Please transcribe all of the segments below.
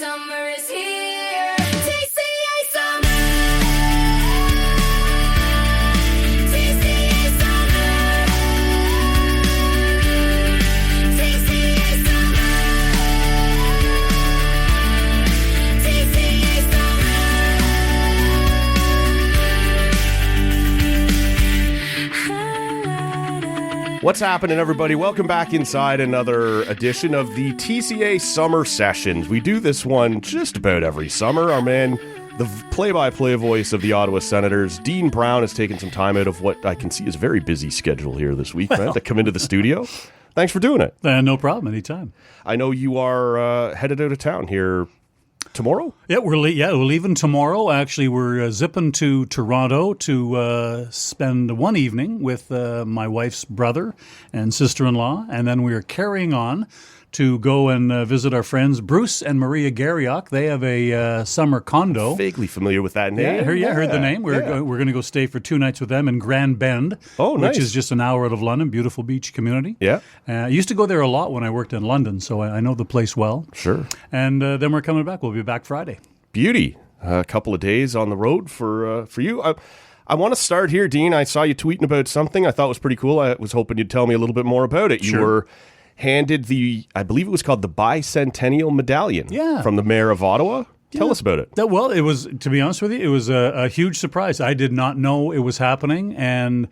summer is here. TCA summer. TCA summer. TCA summer. TCA summer. What's happening, everybody? Welcome back inside another edition of the TCA Summer Sessions. We do this one just about every summer. Our man, the play-by-play voice of the Ottawa Senators, Dean Brown, has taken some time out of what I can see is a very busy schedule here this week, man, to come into the studio. Thanks for doing it. No problem, anytime. I know you are headed out of town here tomorrow? Yeah, we're leaving tomorrow. Actually, we're zipping to Toronto to spend one evening with my wife's brother and sister-in-law, and then we are carrying on to go and visit our friends Bruce and Maria Garriock. They have a summer condo. Vaguely familiar with that name. Heard the name. We're going to go stay for 2 nights with them in Grand Bend, nice. Which is just an hour out of London. Beautiful beach community. Yeah. I used to go there a lot when I worked in London, so I know the place well. Sure. And then we're coming back. We'll be back Friday. Beauty. A couple of days on the road for you. I want to start here, Dean. I saw you tweeting about something I thought was pretty cool. I was hoping you'd tell me a little bit more about it. You were handed I believe it was called the Bicentennial Medallion from the Mayor of Ottawa. Tell us about it. Well, it was, to be honest with you, it was a huge surprise. I did not know it was happening, and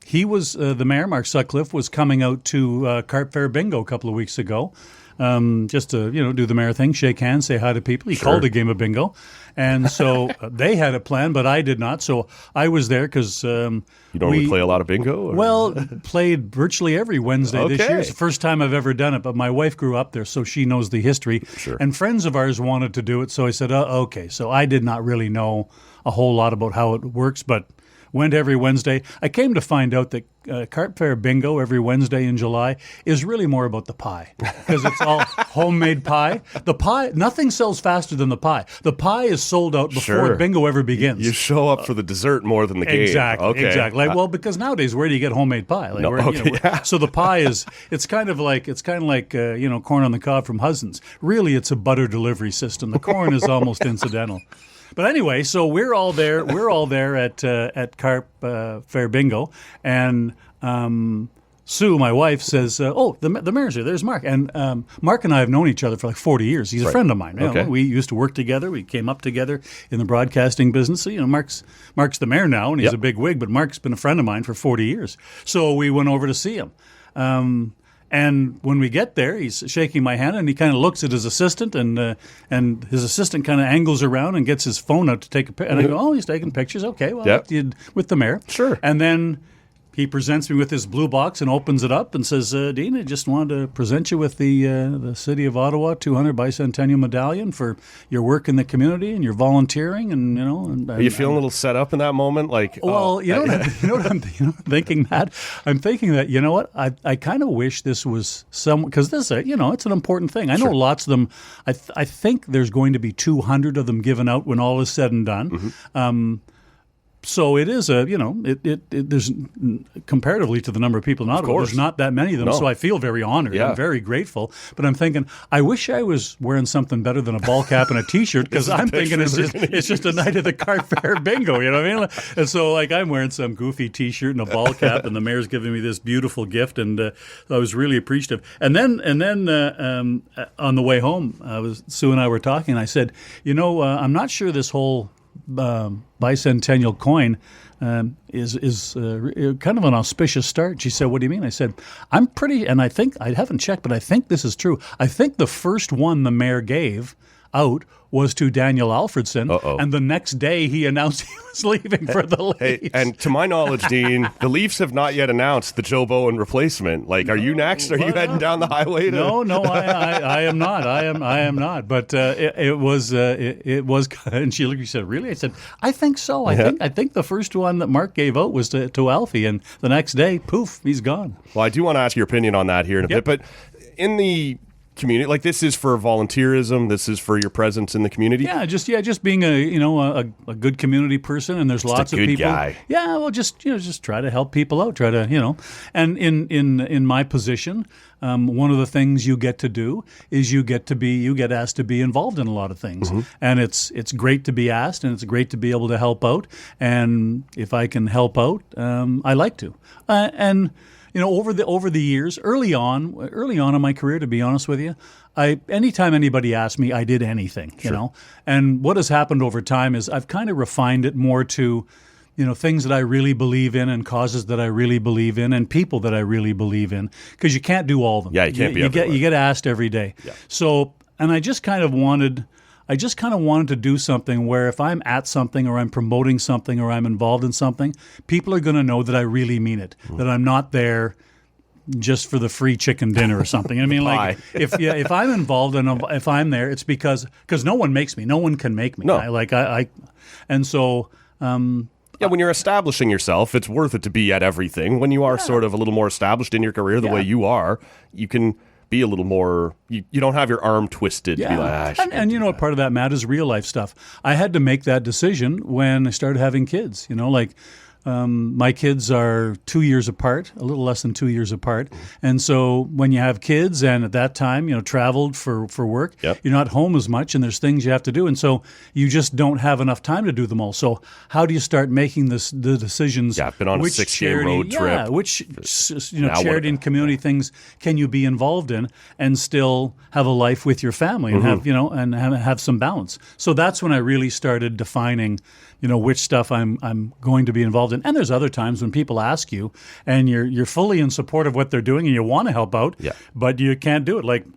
he was, the mayor, Mark Sutcliffe, was coming out to Carp Fair Bingo a couple of weeks ago. Just to do the mayor thing, shake hands, say hi to people. He called a game of bingo, and so they had a plan, but I did not. So I was there because you normally play a lot of bingo. Or? Well, played virtually every Wednesday this year. It's the first time I've ever done it, but my wife grew up there, so she knows the history. Sure. And friends of ours wanted to do it, so I said, okay. So I did not really know a whole lot about how it works, but went every Wednesday. I came to find out that Carp Fair Bingo every Wednesday in July is really more about the pie because it's all homemade pie. The pie, nothing sells faster than the pie. The pie is sold out before bingo ever begins. You show up for the dessert more than the game. Exactly. Well, because nowadays, where do you get homemade pie? So the pie is, it's kind of like corn on the cob from Hudson's. Really, it's a butter delivery system. The corn is almost incidental. But anyway, so we're all there. We're all there at Carp Fair Bingo, and Sue, my wife, says, the mayor's here. There's Mark. And Mark and I have known each other for like 40 years. He's a friend of mine. Okay. We used to work together. We came up together in the broadcasting business. So, Mark's the mayor now, and he's a big wig, but Mark's been a friend of mine for 40 years. So we went over to see him. And when we get there, he's shaking my hand, and he kind of looks at his assistant, and his assistant kind of angles around and gets his phone out to take a picture. And I go, he's taking pictures. Okay, well, with the mayor. Sure. And then he presents me with his blue box and opens it up and says, Dean, I just wanted to present you with the City of Ottawa 200 Bicentennial Medallion for your work in the community and your volunteering. And Are you feeling a little set up in that moment? Like, you know what I'm thinking, Matt? I'm thinking that, you know what? I kind of wish this was because this, it's an important thing. I know lots of them. I think there's going to be 200 of them given out when all is said and done. Mm-hmm. So it is there's comparatively to the number of people in Ottawa, there's not that many of them. No. So I feel very honored. I'm very grateful. But I'm thinking, I wish I was wearing something better than a ball cap and a T-shirt because I'm thinking it's just a night of the Carp Fair Bingo. You know what I mean? And so I'm wearing some goofy T-shirt and a ball cap, and the mayor's giving me this beautiful gift, and I was really appreciative. And then on the way home, Sue and I were talking, and I said, I'm not sure this whole bicentennial coin is kind of an auspicious start. She said, what do you mean? I said, I'm pretty, and I haven't checked, but I think this is true. I think the first one the mayor gave out was to Daniel Alfredson, and the next day he announced he was leaving for the Leafs. Hey, and to my knowledge, Dean, the Leafs have not yet announced the Joe Bowen replacement. Are you next? Are you heading down the highway? No, I am not. I am not. But it was, and she said, really? I said, I think so. I think the first one that Mark gave out was to Alfie, and the next day, poof, he's gone. Well, I do want to ask your opinion on that here in a bit, but in the community? Like, this is for volunteerism. This is for your presence in the community. Just being a good community person, and there's lots of people. Guy. Yeah, well, just try to help people out. Try to and in my position, one of the things you get to do is you get asked to be involved in a lot of things, and it's great to be asked, and it's great to be able to help out. And if I can help out, I like to. And over the years, early on in my career, to be honest with you, anytime anybody asked me, I did anything, And what has happened over time is I've kind of refined it more to, things that I really believe in and causes that I really believe in and people that I really believe in, because you can't do all of them. Yeah, you can't be everywhere. You get asked every day. Yeah. So, and I just kind of wanted to do something where if I'm at something or I'm promoting something or I'm involved in something, people are going to know that I really mean it, that I'm not there just for the free chicken dinner or something. I mean, like if I'm involved and if I'm there, it's because no one makes me. No one can make me. No. And so. When you're establishing yourself, it's worth it to be at everything. When you are sort of a little more established in your career, the way you are, you can be a little more, you don't have your arm twisted to be like, and you know what part of that, Matt, is real life stuff. I had to make that decision when I started having kids, my kids are 2 years apart, a little less than 2 years apart. And so when you have kids and at that time, traveled for work, you're not home as much and there's things you have to do. And so you just don't have enough time to do them all. So how do you start making the decisions? Yeah, I've been on a 6-day road trip. Which, charity and community things can you be involved in and still have a life with your family and have some balance. So that's when I really started defining which stuff I'm going to be involved in. And there's other times when people ask you and you're fully in support of what they're doing and you want to help out, but you can't do it. Like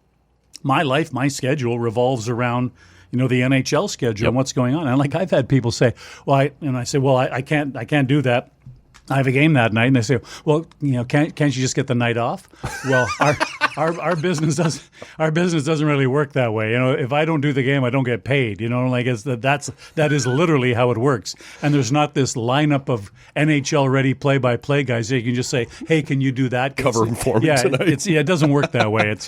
my life, my schedule revolves around the NHL schedule and what's going on. And like I've had people say, I say, I can't do that. I have a game that night, and they say, "Well, can't you just get the night off?" Well, our business doesn't really work that way. If I don't do the game, I don't get paid. That is literally how it works. And there's not this lineup of NHL ready play-by-play guys. You can just say, "Hey, can you do that?" Covering for me tonight. It doesn't work that way. It's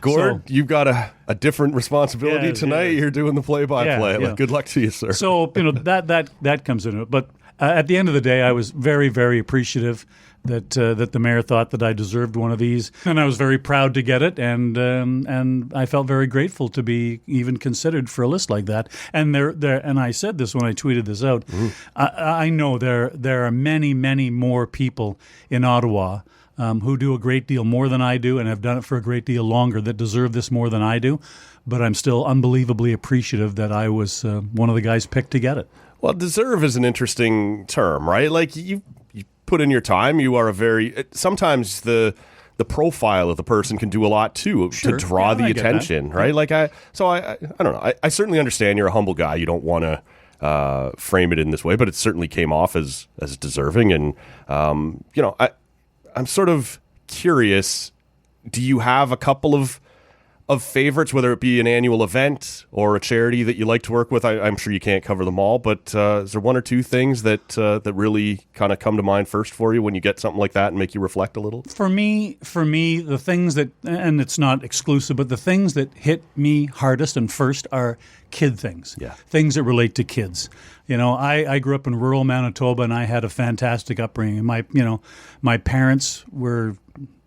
Gord, you've got a different responsibility tonight. You're doing the play-by-play. Yeah. Good luck to you, sir. So that comes into it, but. At the end of the day, I was very, very appreciative that the mayor thought that I deserved one of these, and I was very proud to get it, and I felt very grateful to be even considered for a list like that. And and I said this when I tweeted this out. I know there are many, many more people in Ottawa who do a great deal more than I do and have done it for a great deal longer that deserve this more than I do. But I'm still unbelievably appreciative that I was one of the guys picked to get it. Well, deserve is an interesting term, right? Like you put in your time. You are sometimes the profile of the person can do a lot too to draw the attention, right? Yeah. Like I don't know. I certainly understand you're a humble guy. You don't want to frame it in this way, but it certainly came off as deserving. And I'm sort of curious. Do you have a couple of favorites, whether it be an annual event or a charity that you like to work with? I'm sure you can't cover them all, but is there one or two things that really kind of come to mind first for you when you get something like that and make you reflect a little? For me, the things that, and it's not exclusive, but the things that hit me hardest and first are kid things, things that relate to kids. I grew up in rural Manitoba and I had a fantastic upbringing. My parents were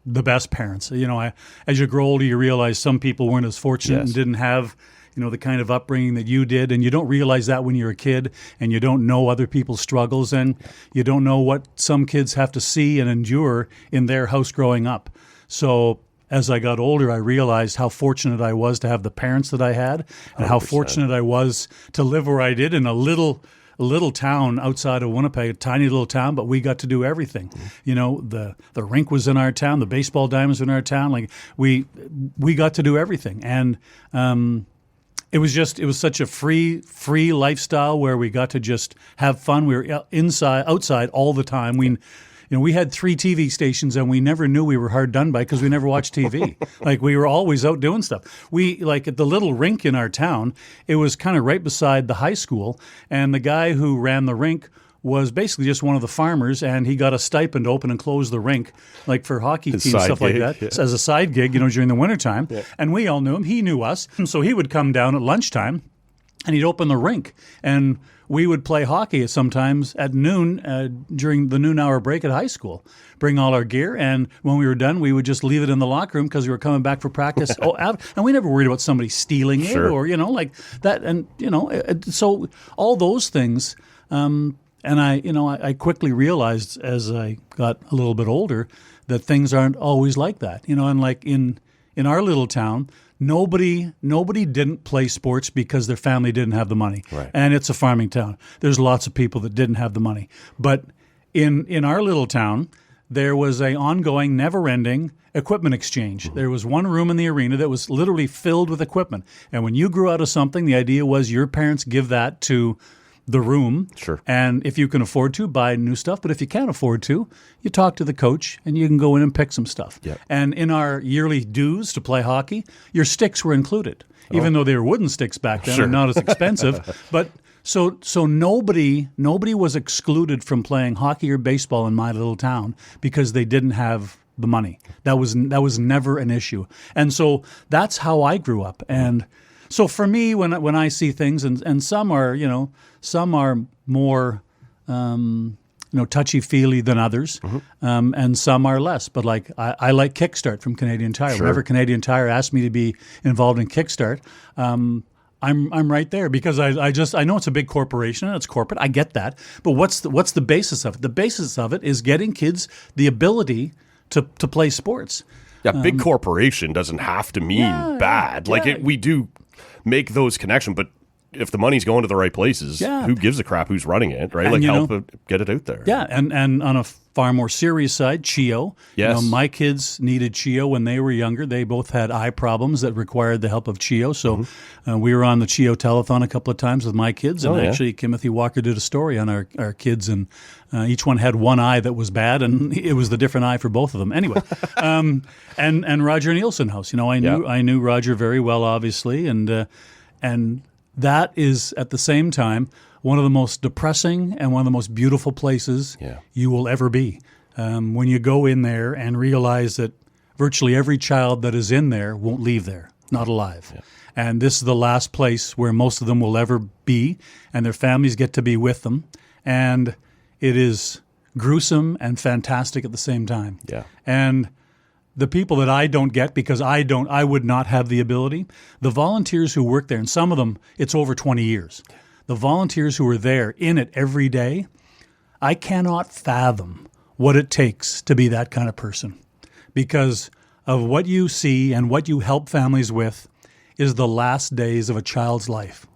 the best parents. As you grow older, you realize some people weren't as fortunate and didn't have, the kind of upbringing that you did. And you don't realize that when you're a kid and you don't know other people's struggles and you don't know what some kids have to see and endure in their house growing up. So as I got older, I realized how fortunate I was to have the parents that I had and 100%. How fortunate I was to live where I did in a little town outside of Winnipeg, a tiny little town, but we got to do everything. The rink was in our town, the baseball diamonds were in our town. Like we got to do everything, and it was such a free lifestyle where we got to just have fun. We were outside all the time. We had 3 TV stations and we never knew we were hard done by because we never watched TV. Like we were always out doing stuff. We at the little rink in our town, it was kind of right beside the high school, and the guy who ran the rink was basically just one of the farmers, and he got a stipend to open and close the rink, like for hockey teams, stuff like that, as a side gig, during the wintertime. Yeah. And we all knew him. He knew us. And so he would come down at lunchtime, and he'd open the rink. And we would play hockey sometimes at noon during the noon hour break at high school. Bring all our gear, and when we were done, we would just leave it in the locker room because we were coming back for practice. And we never worried about somebody stealing it or, like that. And, so all those things. And I quickly realized as I got a little bit older that things aren't always like that. And like in our little town, nobody didn't play sports because their family didn't have the money. Right. And it's a farming town. There's lots of people that didn't have the money. But in our little town, there was an ongoing, never-ending equipment exchange. There was one room in the arena that was literally filled with equipment. And when you grew out of something, the idea was your parents give that to the room. Sure. And if you can afford to, buy new stuff. But if you can't afford to, you talk to the coach and you can go in and pick some stuff. Yep. And in our yearly dues to play hockey, your sticks were included, even though they were wooden sticks back then and not as expensive. But so nobody was excluded from playing hockey or baseball in my little town because they didn't have the money. That was never an issue. And so that's how I grew up. And so for me, when I see things, and some are more touchy-feely than others, and some are less. But like I like Kickstart from Canadian Tire. Sure. Whenever Canadian Tire asked me to be involved in Kickstart, I'm right there because I know it's a big corporation and it's corporate. I get that, but what's the basis of it? The basis of it is getting kids the ability to play sports. Yeah, big corporation doesn't have to mean bad. Like we do make those connections, but if the money's going to the right places, who gives a crap who's running it, right? And, help get it out there. Yeah, and on a far more serious side, CHEO. Yes. My kids needed CHEO when they were younger. They both had eye problems that required the help of CHEO. So we were on the CHEO telethon a couple of times with my kids, and actually Timothy Walker did a story on our kids, and each one had one eye that was bad, and it was the different eye for both of them. Anyway, and Roger Nielsen House. I knew Roger very well, obviously, and that is, at the same time, one of the most depressing and one of the most beautiful places you will ever be. When you go in there and realize that virtually every child that is in there won't leave there, not alive. Yeah. And this is the last place where most of them will ever be, and their families get to be with them. And it is gruesome and fantastic at the same time. Yeah. And the people that I don't get because I would not have the ability, the volunteers who work there, and some of them, it's over 20 years. The volunteers who are there in it every day, I cannot fathom what it takes to be that kind of person because of what you see and what you help families with is the last days of a child's life.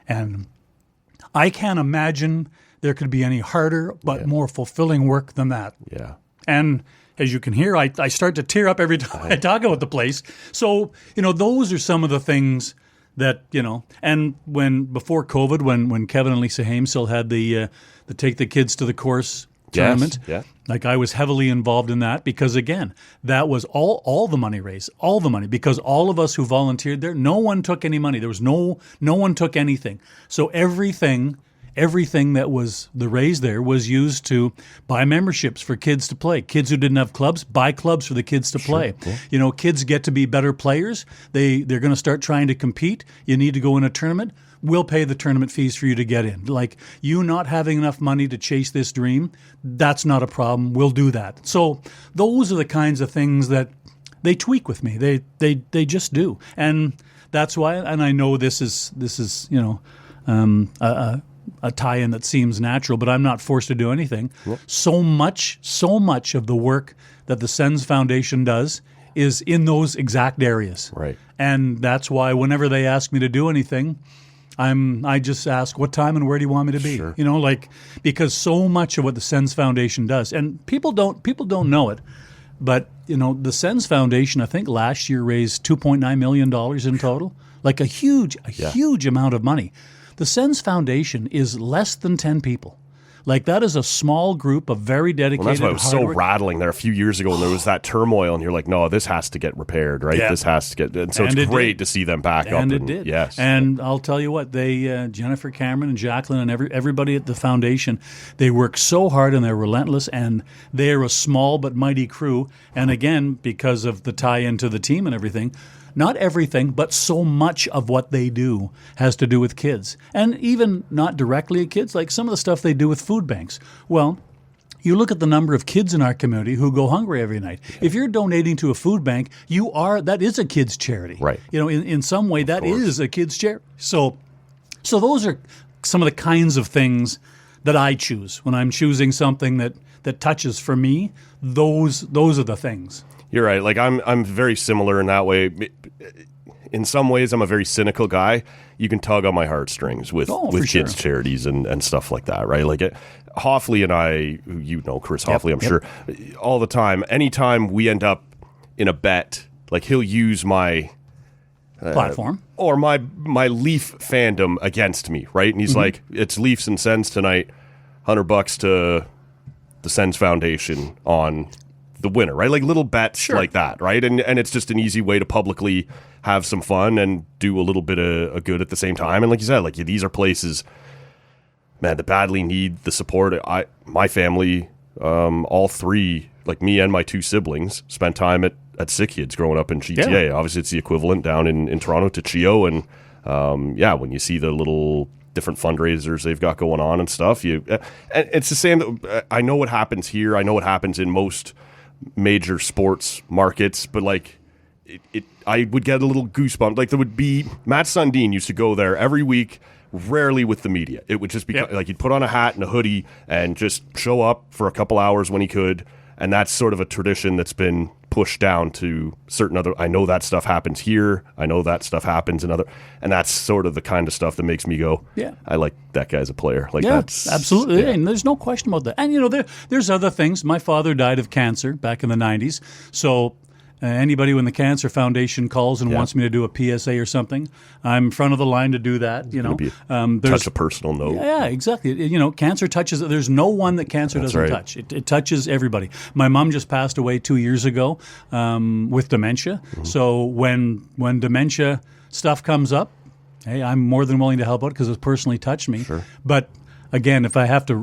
And I can't imagine there could be any harder but more fulfilling work than that. Yeah. And as you can hear, I start to tear up every time I talk about the place. So, those are some of the things that, and before COVID, when Kevin and Lisa Hames still had the Take the Kids to the Course tournament, like I was heavily involved in that because, again, that was all the money raised, all the money, because all of us who volunteered there, no one took any money. There was no one took anything. So everything that was the raise there was used to buy memberships for kids to play. Kids who didn't have clubs, buy clubs for the kids to play. Yeah. Kids get to be better players. They're going to start trying to compete. You need to go in a tournament. We'll pay the tournament fees for you to get in. Like you not having enough money to chase this dream, that's not a problem. We'll do that. So those are the kinds of things that they tweak with me. They just do. And that's why, and I know this is a tie-in that seems natural, but I'm not forced to do anything. Yep. So much of the work that the Sens Foundation does is in those exact areas. Right. And that's why whenever they ask me to do anything, I just ask what time and where do you want me to be? Sure. Because so much of what the Sens Foundation does, and people don't know it, but the Sens Foundation, I think last year raised $2.9 million in total, like a huge amount of money. The Sens Foundation is less than 10 people. Like, that is a small group of very dedicated. Well, that's why it was so hardworking- rattling there a few years ago when there was that turmoil, and you're like, no, this has to get repaired, right? Yeah. This has to get. And so And it's it great did. to see them back up. And it did. Yes. And I'll tell you what, they Jennifer Cameron and Jacqueline and everybody at the foundation, they work so hard and they're relentless, and they're a small but mighty crew. And again, because of the tie-in to the team and everything, not everything, but so much of what they do has to do with kids. And even not directly at kids, like some of the stuff they do with food banks. Well, you look at the number of kids in our community who go hungry every night. If you're donating to a food bank, that is a kid's charity. Right. In some way, that is a kid's charity. So those are some of the kinds of things that I choose when I'm choosing something that touches for me. Those are the things. You're right. Like I'm very similar in that way. In some ways, I'm a very cynical guy. You can tug on my heartstrings with kids' charities and stuff like that, right? Like Hoffley and I, Chris Hoffley, I'm sure, all the time. Anytime we end up in a bet, like he'll use my platform or my Leaf fandom against me, right? And he's like, "It's Leafs and Sens tonight. $100 to the Sens Foundation on the winner," right? Like little bets like that, right? And it's just an easy way to publicly have some fun and do a little bit of good at the same time. And like you said, like these are places, man, that badly need the support. My family, all three, like me and my two siblings, spent time at Sick Kids growing up in GTA. Yeah. Obviously, it's the equivalent down in Toronto to Chio. And when you see the little different fundraisers they've got going on and stuff, and it's the same. I know what happens here. I know what happens in most major sports markets, but like I would get a little goosebump. Like there would be Matt Sundin used to go there every week, rarely with the media. It would just be like he'd put on a hat and a hoodie and just show up for a couple hours when he could. And that's sort of a tradition that's been pushed down to certain other. I know that stuff happens here. I know that stuff happens in other, and that's sort of the kind of stuff that makes me go, "Yeah, I like that guy as a player." Like that's absolutely, and there's no question about that. And there's other things. My father died of cancer back in the '90s, so. Anybody when the Cancer Foundation calls and wants me to do a PSA or something, I'm front of the line to do that. Touch a personal note. Yeah, exactly. Cancer touches. There's no one that cancer doesn't touch. It touches everybody. My mom just passed away 2 years ago with dementia. Mm-hmm. So when dementia stuff comes up, hey, I'm more than willing to help out because it's personally touched me. Sure. But again, if I have to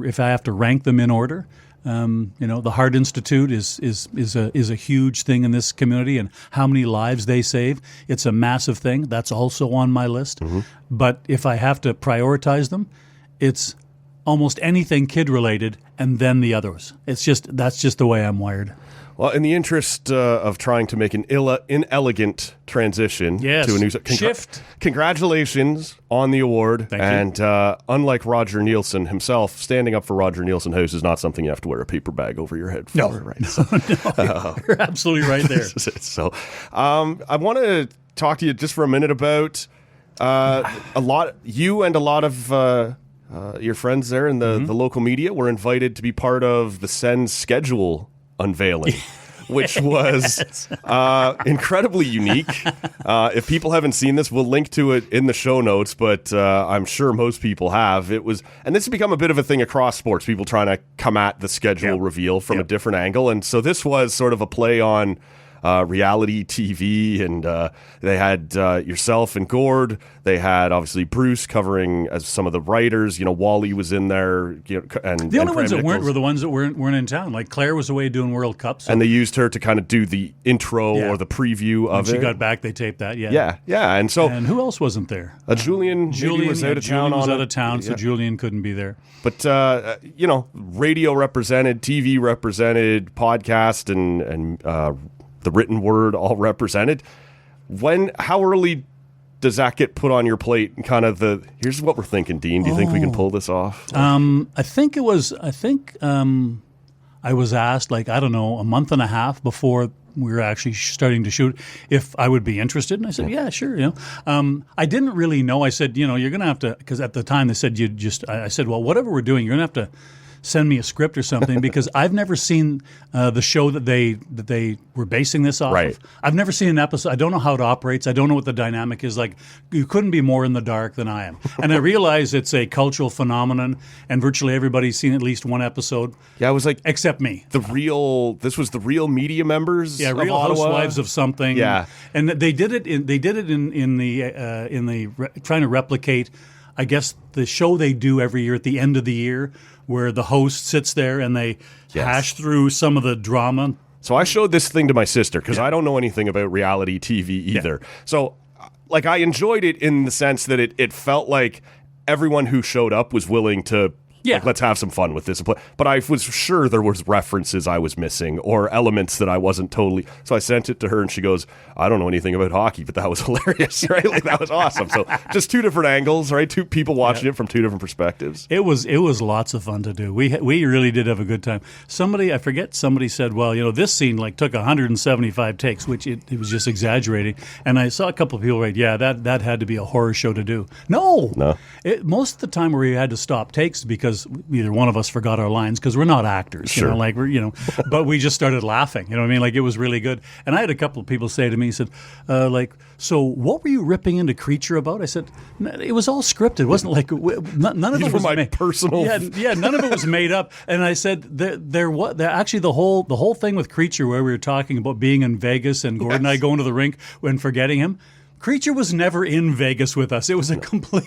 rank them in order. The Heart Institute is a huge thing in this community, and how many lives they save. It's a massive thing. That's also on my list. Mm-hmm. But if I have to prioritize them, it's almost anything kid related, and then the others. That's just the way I'm wired. Well, in the interest of trying to make an inelegant transition to a new shift, congratulations on the award. Thank you. Unlike Roger Nielsen himself, standing up for Roger Nielsen House is not something you have to wear a paper bag over your head for. No, right? No, you're absolutely right there. So, I want to talk to you just for a minute about you and a lot of your friends there in the local media were invited to be part of the Sens schedule unveiling, which was incredibly unique. If people haven't seen this, we'll link to it in the show notes, but I'm sure most people have. It was, and this has become a bit of a thing across sports, people trying to come at the schedule reveal from a different angle. And so this was sort of a play on reality TV, and they had yourself and Gord. They had obviously Bruce covering as some of the writers. Wally was in there. And the only ones that weren't were the ones that weren't in town. Like Claire was away doing World Cup, and they used her to kind of do the intro or the preview of it. When she got back, they taped that. Yeah. And who else wasn't there? Julian was out of town. Was out of town, so Julian couldn't be there. But radio represented, TV represented, podcast and the written word all represented. How early does that get put on your plate? And kind of here's what we're thinking, Dean. Do you think we can pull this off? I think I was asked, a month and a half before we were actually starting to shoot, if I would be interested. And I said, yeah, sure. I didn't really know. I said, you're going to have to, because at the time they said I said, well, whatever we're doing, you're going to have to send me a script or something because I've never seen the show that they were basing this off Right. of. I've never seen an episode. I don't know how it operates. I don't know what the dynamic is like. You couldn't be more in the dark than I am. And I realize it's a cultural phenomenon, and virtually everybody's seen at least one episode. Yeah, it was like except me. This was the real media members. Yeah, of Real Ottawa. Housewives of something. Yeah. And they did it in trying to replicate, I guess, the show they do every year at the end of the year, where the host sits there and they hash through some of the drama. So I showed this thing to my sister because I don't know anything about reality TV either. Yeah. So, like, I enjoyed it in the sense that it felt like everyone who showed up was willing to. Yeah. Like, let's have some fun with this. But I was sure there was references I was missing or elements that I wasn't totally. So I sent it to her and she goes, I don't know anything about hockey, but that was hilarious, right? Like, that was awesome. So just two different angles, right? Two people watching it from two different perspectives. It was lots of fun to do. We really did have a good time. Somebody said, well, this scene like took 175 takes, which it was just exaggerating. And I saw a couple of people write, yeah, that had to be a horror show to do. No. Most of the time where we had to stop takes because either one of us forgot our lines because we're not actors, Sure. but we just started laughing. You know what I mean? Like, it was really good. And I had a couple of people say to me, said, so what were you ripping into Creature about? I said, it was all scripted. It wasn't like none of These it were was my made. personal. Yeah, none of it was made up. And I said, actually the whole thing with Creature where we were talking about being in Vegas and Gordon and I going to the rink and forgetting him. Creature was never in Vegas with us. It was a completely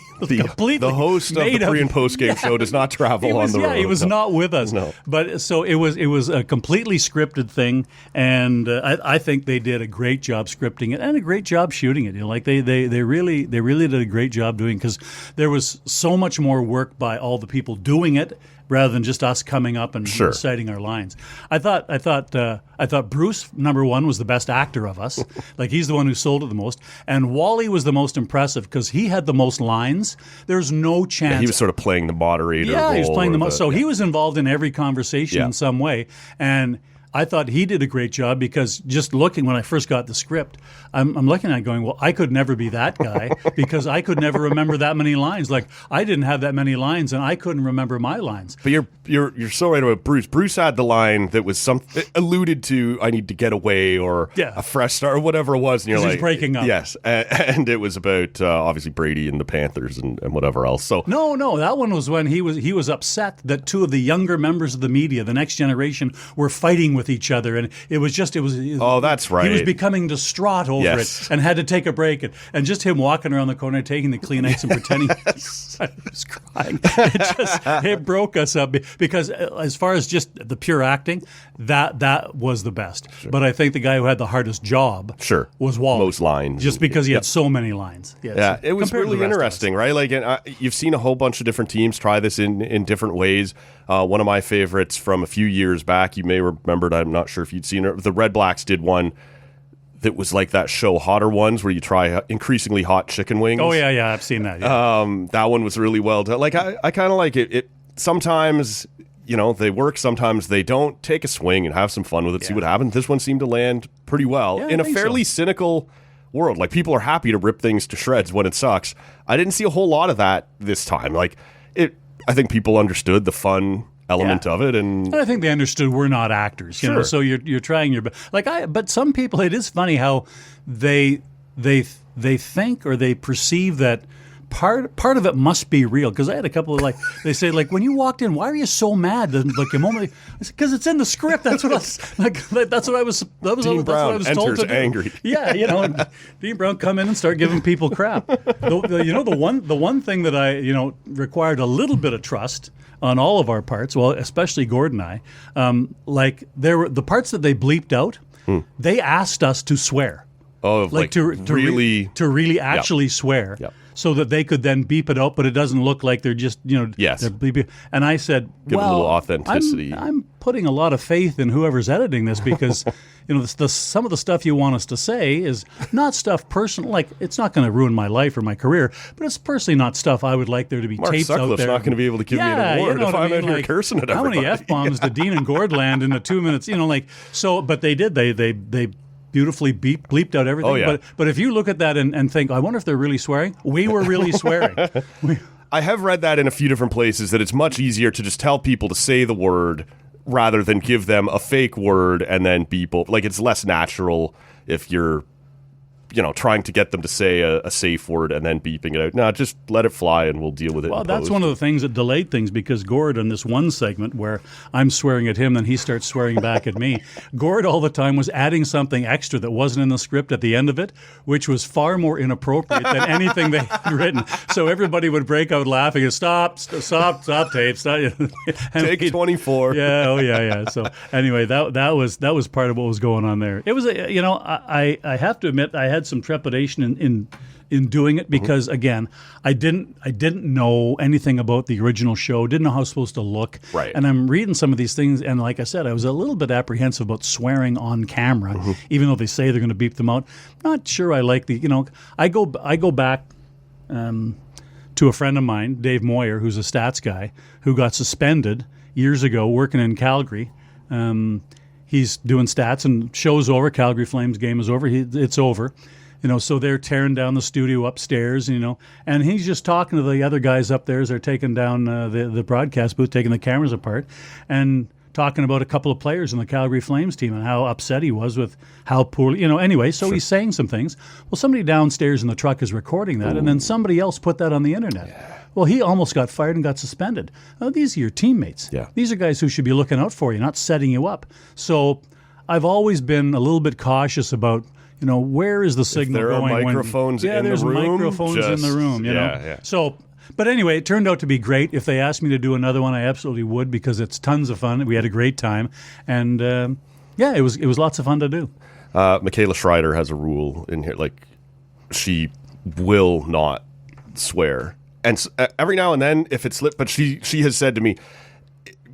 the host of the pre and post game show does not travel on the road. Yeah, he was not with us. No. But so it was a completely scripted thing, and I think they did a great job scripting it and a great job shooting it. They really did a great job doing, because there was so much more work by all the people doing it rather than just us coming up and reciting our lines. I thought Bruce, number one, was the best actor of us. Like, he's the one who sold it the most. And Wally was the most impressive because he had the most lines. There's no chance. Yeah, he was sort of playing the moderator. Yeah, he was playing the role. most. So he was involved in every conversation in some way. And I thought he did a great job because just looking when I first got the script, I'm looking at it going, well, I could never be that guy because I could never remember that many lines. Like, I didn't have that many lines and I couldn't remember my lines. But you're so right about Bruce. Bruce had the line that was alluded to, I need to get away or a fresh start or whatever it was. And you're like, he's breaking up. Yes. And it was about obviously Brady and the Panthers and whatever else. So No, that one was when he was upset that two of the younger members of the media, the next generation, were fighting with each other, and it was oh, that's right. He was becoming distraught over it and had to take a break, and just him walking around the corner taking the Kleenex and pretending he was crying. It broke us up because as far as just the pure acting, that was the best. But I think the guy who had the hardest job was Wally. Most lines. Just because he had so many lines. Yeah, it was really interesting, right? Like, you've seen a whole bunch of different teams try this in different ways. One of my favorites from a few years back, you may remember it, I'm not sure if you'd seen it, the Red Blacks did one that was like that show Hotter Ones, where you try increasingly hot chicken wings. Oh, yeah, I've seen that. Yeah. That one was really well done. Like, I kind of like it. Sometimes, they work, sometimes they don't. Take a swing and have some fun with it, see what happens. This one seemed to land pretty well in a fairly cynical world. Like, people are happy to rip things to shreds when it sucks. I didn't see a whole lot of that this time. Like, I think people understood the fun element of it, and I think they understood we're not actors, you know. So you're trying your best. But some people, it is funny how they think or they perceive that part of it must be real. Because I had a couple of they say when you walked in, why are you so mad? Like a moment, because it's in the script. That's what I was that's what I was Dean Brown told enters to do. angry. Yeah, and Dean Brown come in and start giving people crap. The one thing that I required a little bit of trust on all of our parts, well, especially Gordon and I, there were the parts that they bleeped out. They asked us to swear. Oh, to really actually swear. Yep. So that they could then beep it out, but it doesn't look like they're just, they're bleeping. And I said, give it a little authenticity. I'm putting a lot of faith in whoever's editing this because, some of the stuff you want us to say is not stuff personal. Like, it's not going to ruin my life or my career, but it's personally not stuff I would like there to be Mark tapes out Sutcliffe's there. not going to be able to give me an award if I'm out here cursing at everybody. How many F-bombs did Dean and Gord land in the 2 minutes? But they did. They beautifully bleeped out everything. Oh, yeah. But if you look at that and think, I wonder if they're really swearing, we were really swearing. I have read that in a few different places that it's much easier to just tell people to say the word rather than give them a fake word and then beep. Like, it's less natural if you're, trying to get them to say a safe word and then beeping it out. No, just let it fly and we'll deal with it. Well, in that's post. one of the things that delayed things, because Gord, in this one segment where I'm swearing at him, then he starts swearing back at me. Gord all the time was adding something extra that wasn't in the script at the end of it, which was far more inappropriate than anything they had written. So everybody would break out laughing and stop, tape, stop. Take 24. Yeah. So anyway, that was part of what was going on there. It was, I have to admit, I had some trepidation in doing it because, again, I didn't know anything about the original show, didn't know how it was supposed to look. Right. And I'm reading some of these things, and like I said, I was a little bit apprehensive about swearing on camera, even though they say they're going to beep them out. Not sure I like I go back to a friend of mine, Dave Moyer, who's a stats guy, who got suspended years ago working in Calgary. He's doing stats, and show's over. Calgary Flames game is over. It's over. So they're tearing down the studio upstairs, and he's just talking to the other guys up there as they're taking down the broadcast booth, taking the cameras apart, and talking about a couple of players in the Calgary Flames team and how upset he was with how poorly, anyway. So he's saying some things. Well, somebody downstairs in the truck is recording that, and then somebody else put that on the internet. Yeah. Well, he almost got fired and got suspended. Now, these are your teammates. Yeah. These are guys who should be looking out for you, not setting you up. So I've always been a little bit cautious about, where is the signal there going? Are microphones in the room? There's microphones in the room, Yeah. So, but anyway, it turned out to be great. If they asked me to do another one, I absolutely would, because it's tons of fun. We had a great time. And, it was lots of fun to do. Michaela Schreider has a rule in here, like, she will not swear. And every now and then, if it's slipped, but she has said to me,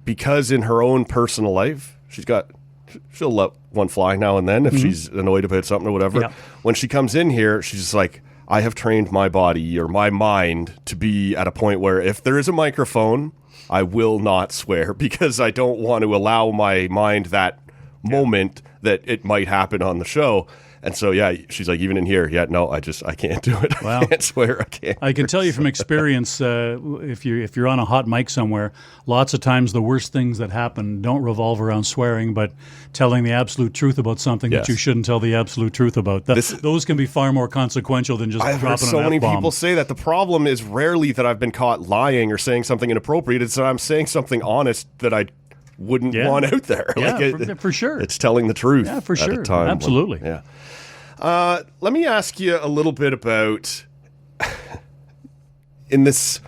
because in her own personal life, she'll let one fly now and then if she's annoyed about something or whatever. Yeah. When she comes in here, she's just like, I have trained my body or my mind to be at a point where if there is a microphone, I will not swear, because I don't want to allow my mind that moment that it might happen on the show. And so, she's like, even in here, I can't do it. Wow. I can't swear. I can't. I can tell you from experience, if you're on a hot mic somewhere, lots of times the worst things that happen don't revolve around swearing, but telling the absolute truth about something that you shouldn't tell the absolute truth about. Those can be far more consequential than just I've dropping heard so an many F-bomb. people say that. The problem is rarely that I've been caught lying or saying something inappropriate. It's that I'm saying something honest that I wouldn't want out there. Yeah, for sure. It's telling the truth. Yeah, for at sure. a time Absolutely. Let me ask you a little bit about in this,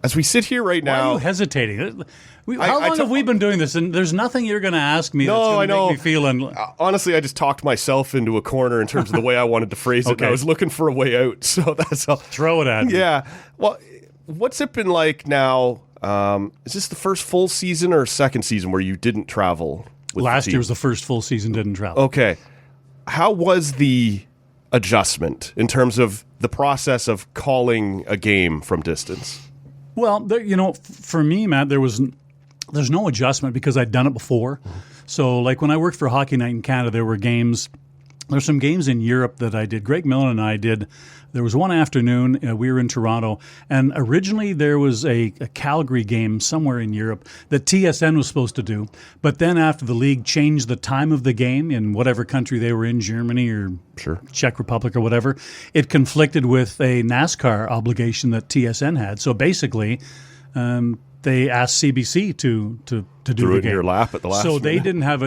as we sit here right now. Why are you hesitating? How long have we been doing this? And there's nothing you're going to ask me that's going to make me feel... Honestly, I just talked myself into a corner in terms of the way I wanted to phrase it. Okay. And I was looking for a way out, so that's all. Throw it at me. Yeah. Well, what's it been like now? Is this the first full season or second season where you didn't travel with Last the team? year was the first full season, didn't travel. Okay. How was the adjustment in terms of the process of calling a game from distance? Well, for me, Matt, there's no adjustment because I'd done it before. So, like when I worked for Hockey Night in Canada, there were games. There's some games in Europe that I did. Greg Millen and I did. There was one afternoon, we were in Toronto, and originally there was a Calgary game somewhere in Europe that TSN was supposed to do. But then after the league changed the time of the game in whatever country they were in, Germany or Czech Republic or whatever, it conflicted with a NASCAR obligation that TSN had. So basically, they asked CBC to do the game. Threw it in your lap at the last So they minute.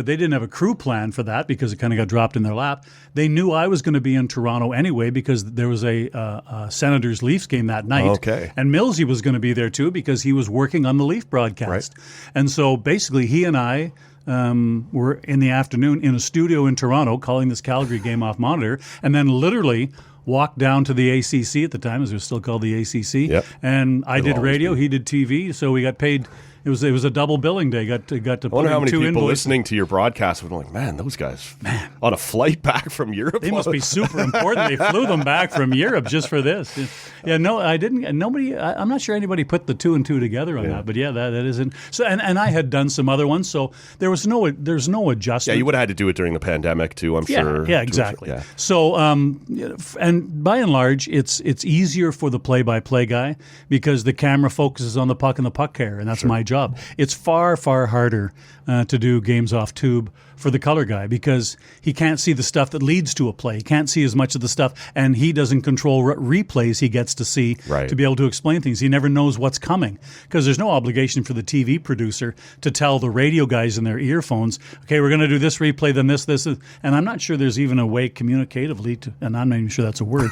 didn't have a crew plan for that because it kind of got dropped in their lap. They knew I was going to be in Toronto anyway because there was a Senators Leafs game that night. Okay. And Millsy was going to be there too because he was working on the Leaf broadcast. Right. And so basically he and I were in the afternoon in a studio in Toronto calling this Calgary game off monitor, and then literally walked down to the ACC at the time, as it was still called the ACC. Yep. And I did always radio, be. he did TV, so we got paid It was a double billing day. Got to I put wonder how in many two people invoices. listening to your broadcast would be like, man, those guys on a flight back from Europe. They must be super important. They flew them back from Europe just for this. Yeah, no, I didn't. Nobody. I'm not sure anybody put the 2 and 2 together on that. But yeah, that isn't. So and I had done some other ones, so there's no adjustment. Yeah, you would have had to do it during the pandemic too, I'm sure. Yeah, exactly. Yeah. So, and by and large, it's easier for the play-by-play guy because the camera focuses on the puck and the puck carrier, and that's my job. It's far, far harder to do games off tube for the color guy because he can't see the stuff that leads to a play. He can't see as much of the stuff, and he doesn't control what replays he gets to see to be able to explain things. He never knows what's coming because there's no obligation for the TV producer to tell the radio guys in their earphones, okay, we're going to do this replay, then this, and I'm not sure there's even a way communicatively to, and I'm not even sure that's a word.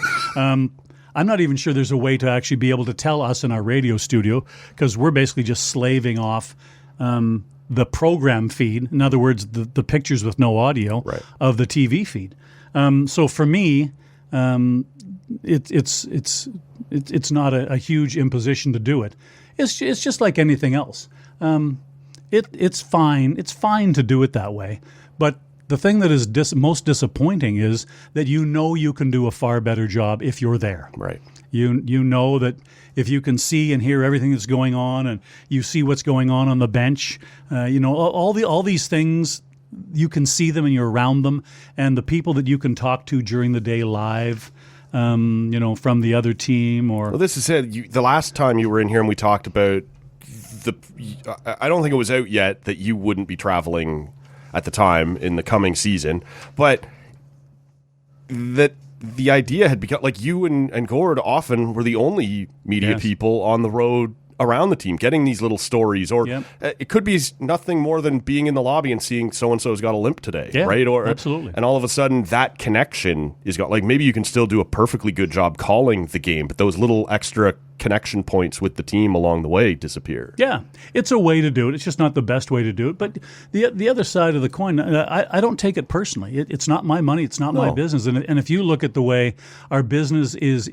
I'm not even sure there's a way to actually be able to tell us in our radio studio because we're basically just slaving off the program feed. In other words, the pictures with no audio of the TV feed. So for me, it's not a huge imposition to do it. It's just like anything else. It's fine. It's fine to do it that way. But the thing that is most disappointing is that you can do a far better job if you're there. Right. You know that if you can see and hear everything that's going on, and you see what's going on the bench, all these things, you can see them and you're around them, and the people that you can talk to during the day live, from the other team or. Well, this is it. The last time you were in here and we talked about I don't think it was out yet that you wouldn't be traveling at the time in the coming season, but that the idea had become like you and Gord often were the only media people on the road around the team getting these little stories, or it could be nothing more than being in the lobby and seeing so-and-so's got a limp today, right? Or absolutely. And all of a sudden that connection is got, like, maybe you can still do a perfectly good job calling the game, but those little extra connection points with the team along the way disappear. Yeah, it's a way to do it. It's just not the best way to do it. But the other side of the coin, I don't take it personally. It's not my money. It's not my business. And if you look at the way our business is,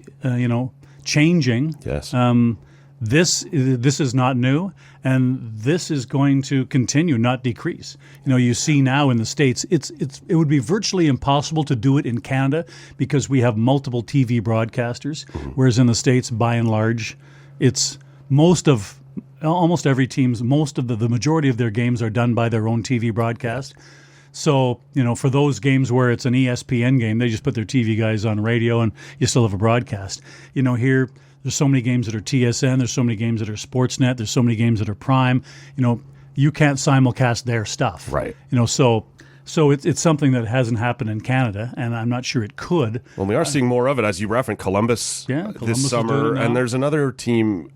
changing, this is not new, and this is going to continue, not decrease. You see now in the States, it would be virtually impossible to do it in Canada because we have multiple TV broadcasters, whereas in the States, by and large, it's almost every team's, the majority of their games are done by their own TV broadcast. So, for those games where it's an ESPN game, they just put their TV guys on radio and you still have a broadcast. Here, there's so many games that are TSN. There's so many games that are Sportsnet. There's so many games that are Prime. You can't simulcast their stuff. Right. So it's something that hasn't happened in Canada, and I'm not sure it could. Well, we are seeing more of it, as you referenced, Columbus this summer. And there's another team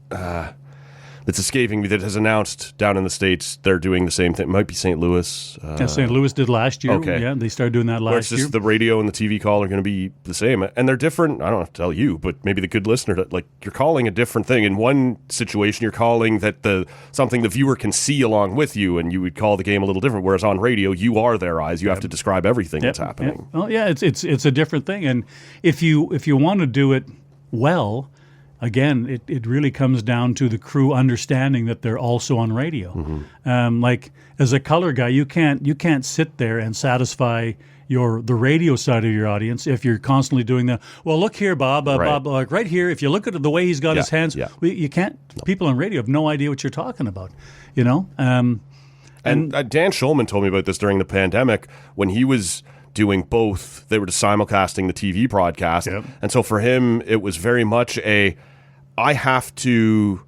that's escaping me that has announced down in the States they're doing the same thing. It might be St. Louis. St. Louis did last year. Okay. Yeah, they started doing that last year. year. The radio and the TV call are going to be the same. And they're different. I don't have to tell you, but maybe the good listener, like, you're calling a different thing. In one situation, you're calling that something the viewer can see along with you, and you would call the game a little different. Whereas on radio, you are their eyes. You have to describe everything that's happening. Well, it's a different thing. And if you want to do it well, again, it really comes down to the crew understanding that they're also on radio. Like, as a color guy, you can't sit there and satisfy the radio side of your audience if you're constantly doing the, well, look here, Bob, Bob, like right here, if you look at the way he's got his hands, you can't. People on radio have no idea what you're talking about, And Dan Schulman told me about this during the pandemic when he was doing both. They were just simulcasting the TV broadcast. And so for him, it was very much I have to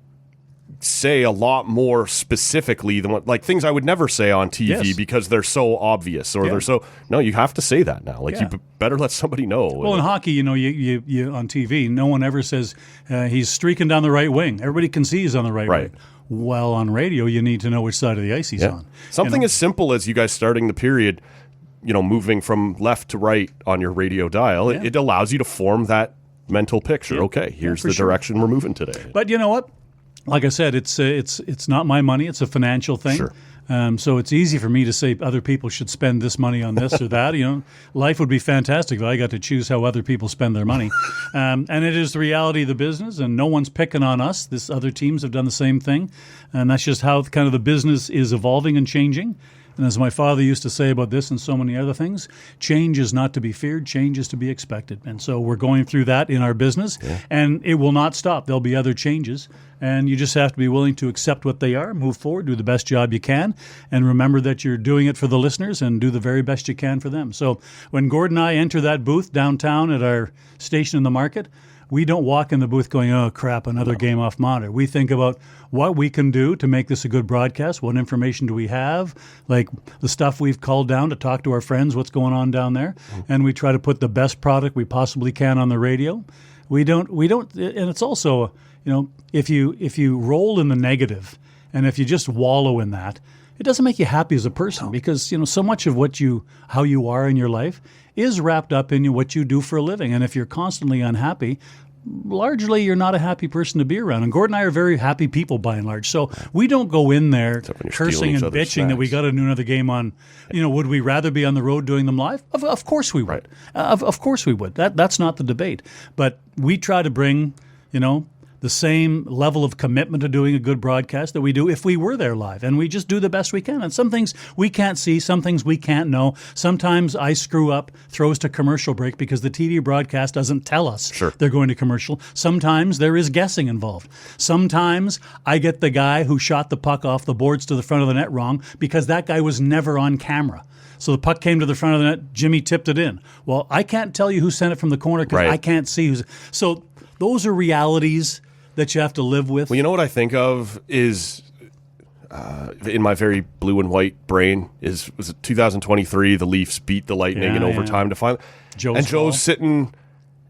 say a lot more specifically than things I would never say on TV because they're so obvious, or they're so, no, you have to say that now. Like, you better let somebody know. Well, in hockey, you on TV, no one ever says he's streaking down the right wing. Everybody can see he's on the right wing. Well, on radio, you need to know which side of the ice he's on. Something as simple as you guys starting the period, moving from left to right on your radio dial, it allows you to form that mental picture. Okay, here's the direction we're moving today. But you know what? Like I said, it's not my money. It's a financial thing. So it's easy for me to say other people should spend this money on this or that. Life would be fantastic if I got to choose how other people spend their money. And it is the reality of the business, and no one's picking on us. Other teams have done the same thing, and that's just how kind of the business is evolving and changing. And as my father used to say about this and so many other things, change is not to be feared, change is to be expected. And so we're going through that in our business, and it will not stop. There'll be other changes, and you just have to be willing to accept what they are, move forward, do the best job you can, and remember that you're doing it for the listeners and do the very best you can for them. So when Gordon and I enter that booth downtown at our station in the market, we don't walk in the booth going, oh, crap, another game off monitor. We think about what we can do to make this a good broadcast. What information do we have? Like the stuff we've called down to talk to our friends, what's going on down there. And we try to put the best product we possibly can on the radio. We don't, and it's also, if you roll in the negative and if you just wallow in that, it doesn't make you happy as a person because, so much of how you are in your life is wrapped up in what you do for a living. And if you're constantly unhappy, largely you're not a happy person to be around. And Gordon and I are very happy people by and large. So we don't go in there cursing and bitching that we got to do another game on, would we rather be on the road doing them live? Of course we would. Right. Of course we would. That's not the debate. But we try to bring, the same level of commitment to doing a good broadcast that we do if we were there live. And we just do the best we can. And some things we can't see, some things we can't know. Sometimes I screw up, throws to commercial break because the TV broadcast doesn't tell us they're going to commercial. Sometimes there is guessing involved. Sometimes I get the guy who shot the puck off the boards to the front of the net wrong because that guy was never on camera. So the puck came to the front of the net, Jimmy tipped it in. Well, I can't tell you who sent it from the corner because I can't see who's. So those are realities that you have to live with. Well, you know what I think of is, in my very blue and white brain, was it 2023, the Leafs beat the Lightning in overtime to finally... Joe's sitting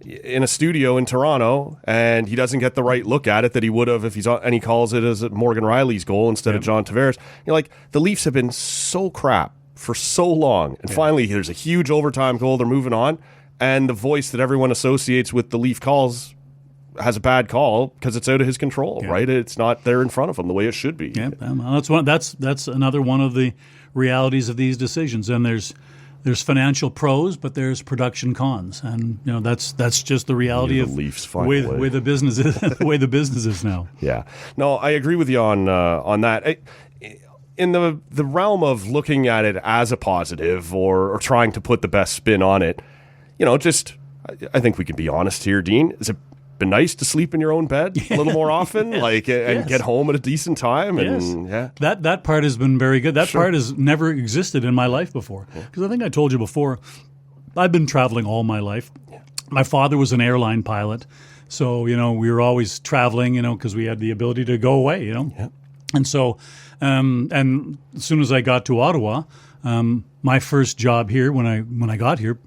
in a studio in Toronto, and he doesn't get the right look at it that he would have if he's on, and he calls it as Morgan Riley's goal instead of John Tavares. You're like, the Leafs have been so crap for so long, and finally there's a huge overtime goal, they're moving on, and the voice that everyone associates with the Leaf calls has a bad call because it's out of his control, right? It's not there in front of him the way it should be. Yeah, that's another one of the realities of these decisions. And there's financial pros, but there's production cons, and that's just the reality of Leafs the way the business is. The way the business is now. Yeah, no, I agree with you on that. In the realm of looking at it as a positive or trying to put the best spin on it, I think we can be honest here, Dean. Is it been nice to sleep in your own bed a little more often, and get home at a decent time? And that part has been very good. That part has never existed in my life before. Because I think I told you before, I've been traveling all my life. My father was an airline pilot, so we were always traveling, because we had the ability to go away, And so, and as soon as I got to Ottawa, my first job here when I got here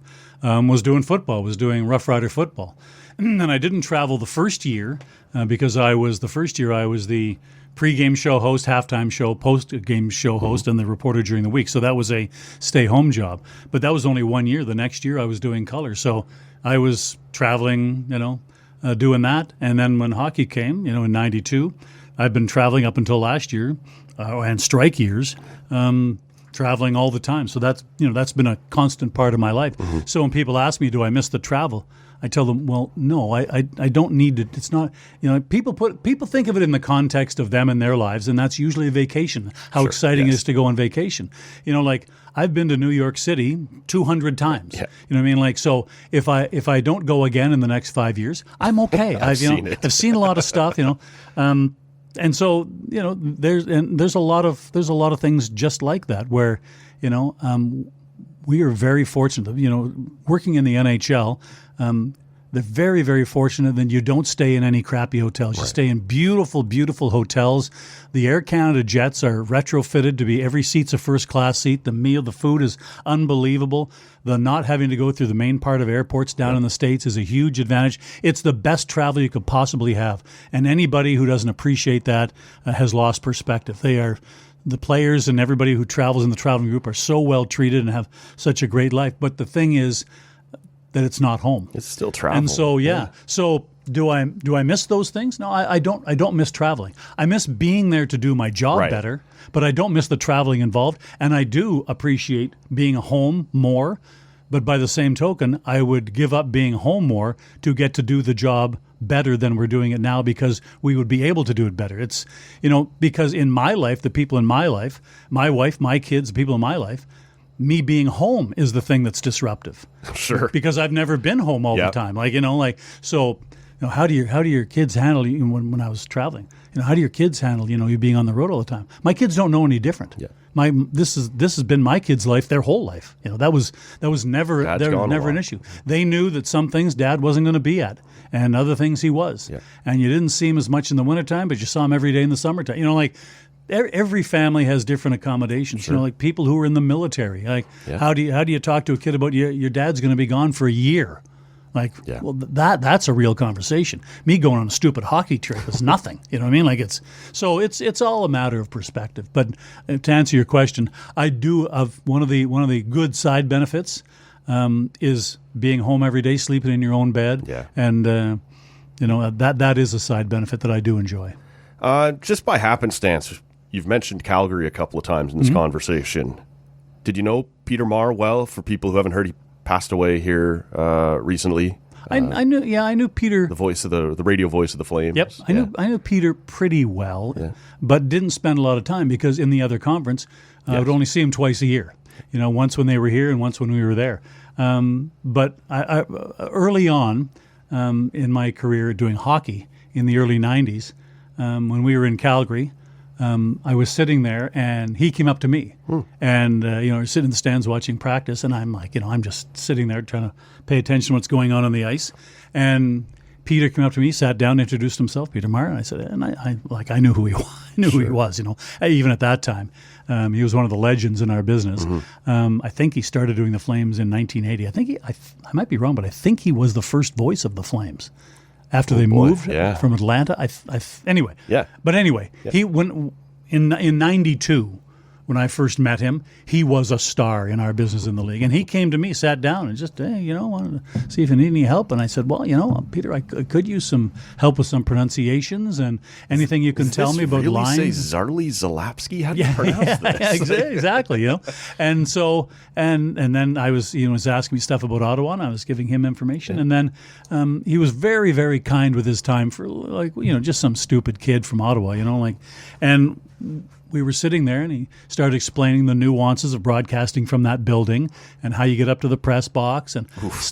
was doing football, was doing Rough Rider football. And I didn't travel the first year because I was the pregame show host, halftime show, post-game show host, and the reporter during the week. So that was a stay-home job. But that was only 1 year. The next year I was doing color. So I was traveling, doing that. And then when hockey came, in 92, I've been traveling up until last year and strike years, traveling all the time. So that's been a constant part of my life. So when people ask me, do I miss the travel? I tell them, well, no, I don't need it. It's not, people think of it in the context of them and their lives, and that's usually a vacation. How exciting it is to go on vacation. Like I've been to New York City 200 times. Yeah. You know what I mean? Like, so if I don't go again in the next 5 years, I'm okay. I've seen a lot of stuff, and so, there's a lot of things just like that where, we are very fortunate, working in the NHL. They're very, very fortunate that you don't stay in any crappy hotels. You stay in beautiful, beautiful hotels. The Air Canada jets are retrofitted to be every seat's a first-class seat. The food is unbelievable. The not having to go through the main part of airports down in the States is a huge advantage. It's the best travel you could possibly have. And anybody who doesn't appreciate that has lost perspective. The players and everybody who travels in the traveling group are so well treated and have such a great life. But the thing is that it's not home. It's still travel. And so, so Do I miss those things? No, I don't. I don't miss traveling. I miss being there to do my job Right. better, but I don't miss the traveling involved. And I do appreciate being home more. But by the same token, I would give up being home more to get to do the job better than we're doing it now, because we would be able to do it better. It's, because in my life, the people in my life, my wife, my kids, the people in my life, me being home is the thing that's disruptive. Sure. Because I've never been home all the time. So how do your kids handle you when I was traveling? How do your kids handle you being on the road all the time? My kids don't know any different. Yeah. This has been my kids' life their whole life. That was never an issue. They knew that some things Dad wasn't going to be at, and other things he was. Yeah. And you didn't see him as much in the wintertime, but you saw him every day in the summertime. Every family has different accommodations. Sure. Like people who are in the military. How do you talk to a kid about your dad's going to be gone for a year? That's a real conversation. Me going on a stupid hockey trip is nothing. You know what I mean? It's all a matter of perspective. But to answer your question, I do of one of the good side benefits is being home every day, sleeping in your own bed. Yeah. And that is a side benefit that I do enjoy. Just by happenstance, you've mentioned Calgary a couple of times in this conversation. Did you know Peter Marr well? For people who haven't heard, he passed away here recently. I knew Peter, the voice of the radio voice of the Flames. Yep, I knew Peter pretty well, but didn't spend a lot of time because in the other conference, I would only see him twice a year. Once when they were here and once when we were there. But I early on in my career doing hockey in the early '90s, when we were in Calgary. I was sitting there, and he came up to me, and sitting in the stands watching practice, and I'm like, I'm just sitting there trying to pay attention to what's going on the ice, and Peter came up to me, sat down, introduced himself, Peter Marr, and I said, and I knew who he was, who he was, even at that time. He was one of the legends in our business. Mm-hmm. I think he started doing the Flames in 1980. I think I might be wrong, but I think he was the first voice of the Flames. After they moved from Atlanta, anyway. Yeah. But anyway, he when in '92, when I first met him, he was a star in our business in the league, and he came to me, sat down, and just wanted to see if you need any help. And I said, well, Peter, I could use some help with some pronunciations and anything you can tell me about really lines. Say Zarly Zalapski? How do you pronounce this? Exactly. And so and then I was was asking me stuff about Ottawa, and I was giving him information, and then he was very, very kind with his time for just some stupid kid from Ottawa, and. We were sitting there, and he started explaining the nuances of broadcasting from that building and how you get up to the press box. And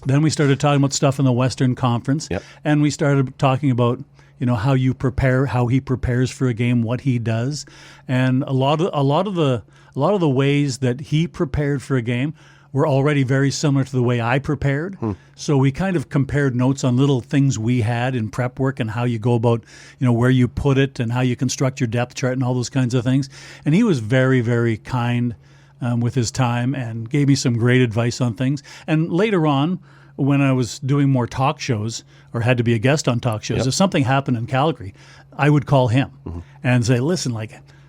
then we started talking about stuff in the Western Conference, and we started talking about how you prepare, how he prepares for a game, what he does, and a lot of the ways that he prepared for a game were already very similar to the way I prepared. So we kind of compared notes on little things we had in prep work and how you go about, where you put it and how you construct your depth chart and all those kinds of things. And he was very, very kind with his time and gave me some great advice on things. And later on, when I was doing more talk shows or had to be a guest on talk shows, if something happened in Calgary, I would call him and say, listen,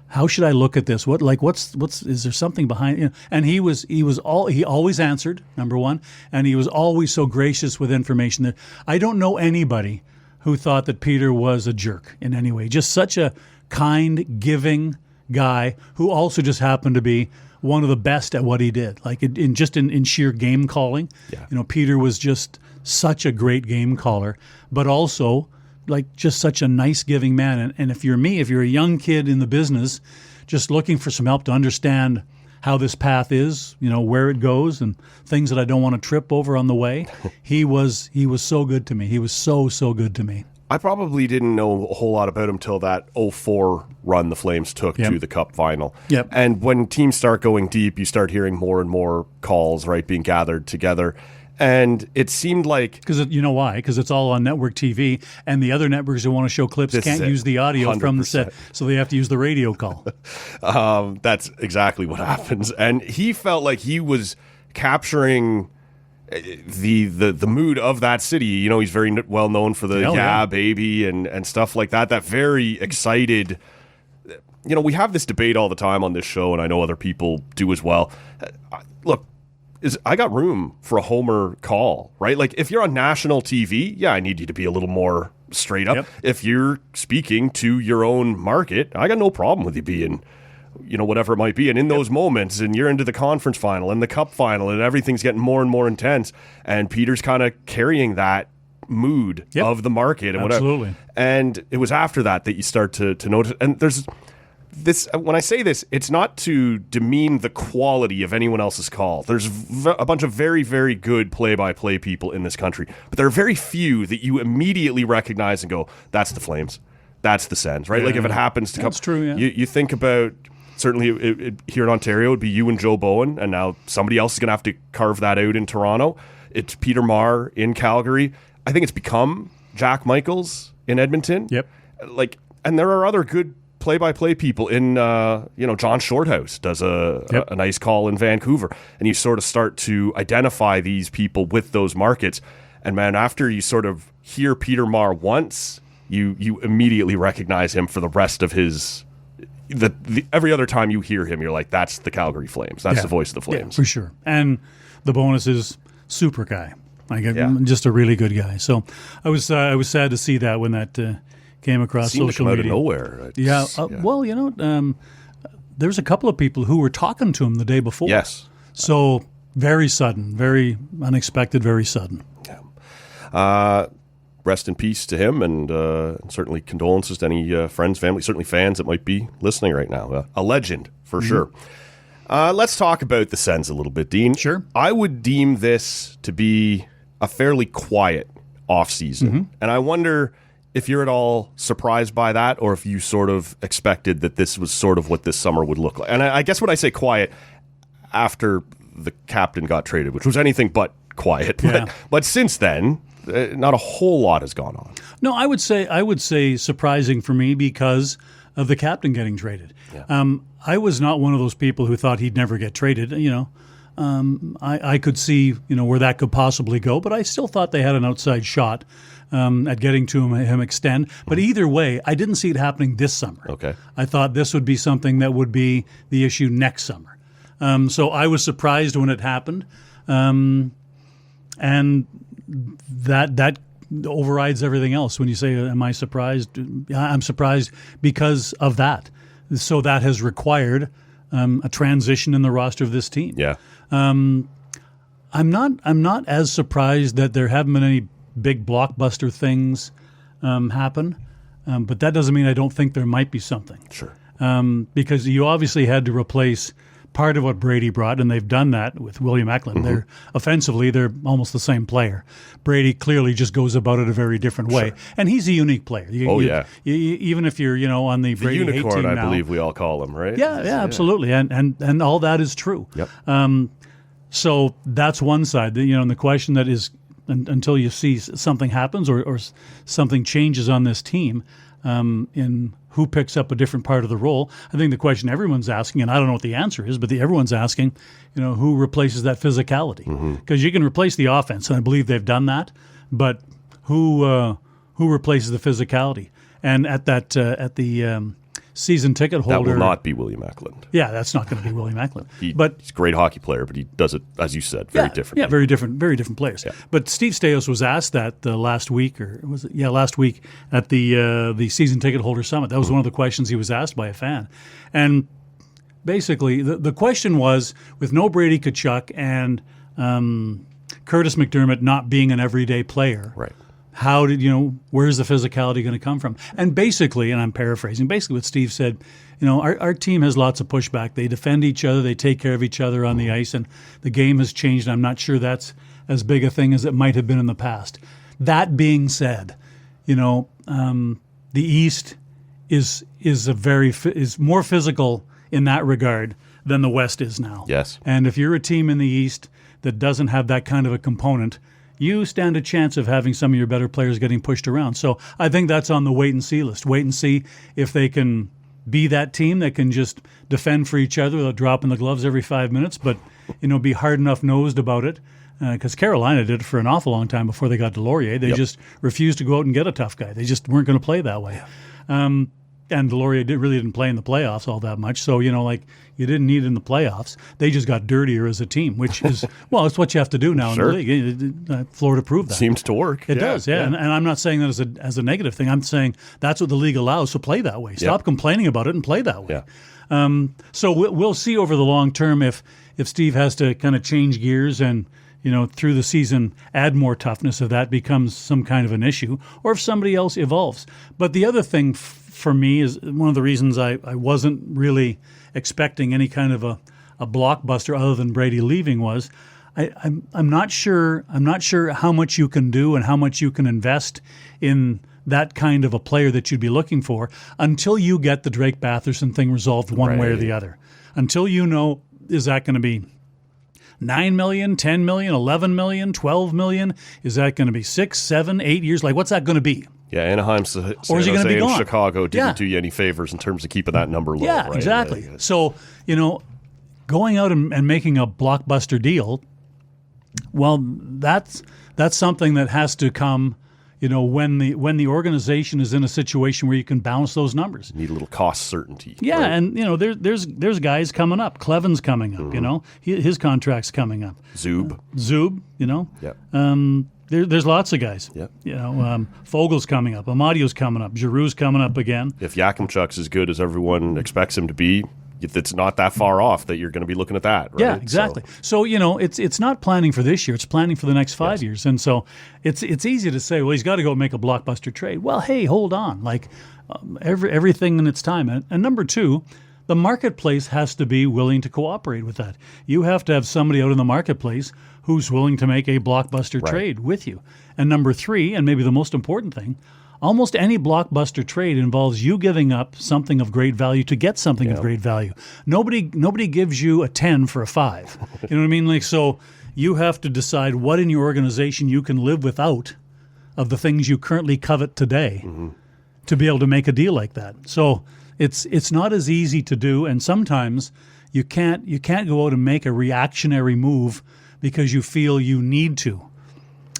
how should I look at this? Is there something behind? And he always answered, number one, and he was always so gracious with information that I don't know anybody who thought that Peter was a jerk in any way. Just such a kind, giving guy who also just happened to be one of the best at what he did. In sheer game calling, Peter was just such a great game caller, but also just such a nice, giving man. And if you're a young kid in the business, just looking for some help to understand how this path is, where it goes and things that I don't want to trip over on the way, he was so good to me. He was so good to me. I probably didn't know a whole lot about him till that 2004 run the Flames took to the Cup final. Yep. And when teams start going deep, you start hearing more and more calls, being gathered together. And it seemed like... Because you know why? Because it's all on network TV, and the other networks who want to show clips can't use the audio 100%. From the set, so they have to use the radio call. That's exactly what happens. And he felt like he was capturing the mood of that city. He's very well known for the baby and stuff like that. That very excited... we have this debate all the time on this show, and I know other people do as well. Look, is I got room for a homer call, right? Like if you're on national TV, yeah, I need you to be a little more straight up. Yep. If you're speaking to your own market, I got no problem with you being, whatever it might be. And in those moments, and you're into the conference final and the cup final, and everything's getting more and more intense, and Peter's kind of carrying that mood of the market and Absolutely. whatever. And it was after that you start to notice. And there's this, when I say this, it's not to demean the quality of anyone else's call. There's a bunch of very, very good play-by-play people in this country, but there are very few that you immediately recognize and go, that's the Flames. That's the Sens, right? Yeah. Like if it happens to come, That's true, yeah. you think about, certainly here in Ontario, it'd be you and Joe Bowen, and now somebody else is going to have to carve that out in Toronto. It's Peter Maher in Calgary. I think it's become Jack Michaels in Edmonton. Yep. And there are other good play-by-play people in, John Shorthouse does a nice call in Vancouver, and you sort of start to identify these people with those markets. And man, after you sort of hear Peter Maher once, you immediately recognize him for the rest of his. Every other time you hear him, you're like, that's the Calgary Flames. That's the voice of the Flames. Yeah, for sure. And the bonus is super guy. Just a really good guy. So I was sad to see that when that came across Seemed social to come media. out of nowhere. Well, there's a couple of people who were talking to him the day before. Yes. So very sudden, very unexpected, very sudden. Yeah. Rest in peace to him, and certainly condolences to any friends, family, certainly fans that might be listening right now. A legend, for sure. Let's talk about the Sens a little bit, Dean. Sure. I would deem this to be a fairly quiet offseason, and I wonder if you're at all surprised by that, or if you sort of expected that this was sort of what this summer would look like. And I guess when I say quiet, after the captain got traded, which was anything but quiet. Yeah. But since then, not a whole lot has gone on. No, I would say surprising for me because of the captain getting traded. Yeah. I was not one of those people who thought he'd never get traded. I could see where that could possibly go, but I still thought they had an outside shot at getting to him extend. But either way, I didn't see it happening this summer. Okay. I thought this would be something that would be the issue next summer. So I was surprised when it happened, and that overrides everything else. When you say, "Am I surprised?" I'm surprised because of that. So that has required a transition in the roster of this team. Yeah. I'm not as surprised that there haven't been any big blockbuster things happen, but that doesn't mean I don't think there might be something. Sure. Because you obviously had to replace part of what Brady brought, and they've done that with William Eklund. They're offensively, they're almost the same player. Brady clearly just goes about it a very different way, and he's a unique player. Even if you're on the Brady hate unicorn, team I now, believe we all call him, right? Yeah, absolutely, and all that is true. Yep. So that's one side. And the question that is, until you see something happens or something changes on this team, in who picks up a different part of the role, I think the question everyone's asking, and I don't know what the answer is, but everyone's asking, who replaces that physicality? Because you can replace the offense, and I believe they've done that, but who replaces the physicality? And at the season ticket holder, That will not be William Eklund. Yeah, that's not going to be William Eklund. He's a great hockey player, but he does it, as you said, very differently. Yeah, very different players. Yeah. But Steve Staios was asked that last week, or was it? Yeah, last week at the season ticket holder summit. That was one of the questions he was asked by a fan. And basically, the question was, with no Brady Tkachuk and Curtis McDermott not being an everyday player, Right. how did where's the physicality going to come from? And basically, and I'm paraphrasing, basically what Steve said, our team has lots of pushback. They defend each other, they take care of each other on the ice, and the game has changed. And I'm not sure that's as big a thing as it might have been in the past. That being said, the East is more physical in that regard than the West is now. Yes. And if you're a team in the East that doesn't have that kind of a component, you stand a chance of having some of your better players getting pushed around. So I think that's on the wait-and-see list. Wait and see if they can be that team that can just defend for each other without dropping the gloves every 5 minutes, but be hard enough nosed about it. Because Carolina did it for an awful long time before they got Delorier. They just refused to go out and get a tough guy. They just weren't going to play that way. And Deloria really didn't play in the playoffs all that much. So, like, you didn't need it in the playoffs. They just got dirtier as a team, which is, well, it's what you have to do now Sure. in the league. Florida proved that. Seems to work. It does, yeah. And I'm not saying that as a negative thing. I'm saying that's what the league allows, so play that way. Stop complaining about it and play that way. Yeah. So we'll see over the long term if Steve has to kind of change gears and, through the season add more toughness if that becomes some kind of an issue, or if somebody else evolves. But the other thing for me is one of the reasons I wasn't really expecting any kind of a blockbuster other than Brady leaving was I'm not sure how much you can do and how much you can invest in that kind of a player that you'd be looking for until you get the Drake Batherson thing resolved one way or the other. Until is that going to be $9 million, $10 million, $11 million, $12 million? Is that going to be 6, 7, 8 years? Like, what's that going to be? Yeah, Anaheim, San Jose, and Chicago didn't do you any favors in terms of keeping that number low. Yeah, right? exactly. So, going out and making a blockbuster deal, well, that's something that has to come, when the organization is in a situation where you can balance those numbers. Need a little cost certainty. Yeah, right? and there's guys coming up. Cleven's coming up. His contract's coming up. Zub. Yeah. There's lots of guys. Yeah. Fogel's coming up. Amadio's coming up. Giroux's coming up again. If Yakimchuk's as good as everyone expects him to be, it's not that far off that you're going to be looking at that, right? Yeah, exactly. So it's not planning for this year; it's planning for the next 5 years. And so it's easy to say, well, he's got to go make a blockbuster trade. Well, hey, hold on, like everything in its time. And number two, the marketplace has to be willing to cooperate with that. You have to have somebody out in the marketplace who's willing to make a blockbuster trade with you. And number three, and maybe the most important thing, almost any blockbuster trade involves you giving up something of great value to get something of great value. Nobody gives you a 10 for a 5. You know what I mean? Like, so you have to decide what in your organization you can live without of the things you currently covet today to be able to make a deal like that. So it's not as easy to do, and sometimes you can't go out and make a reactionary move because you feel you need to.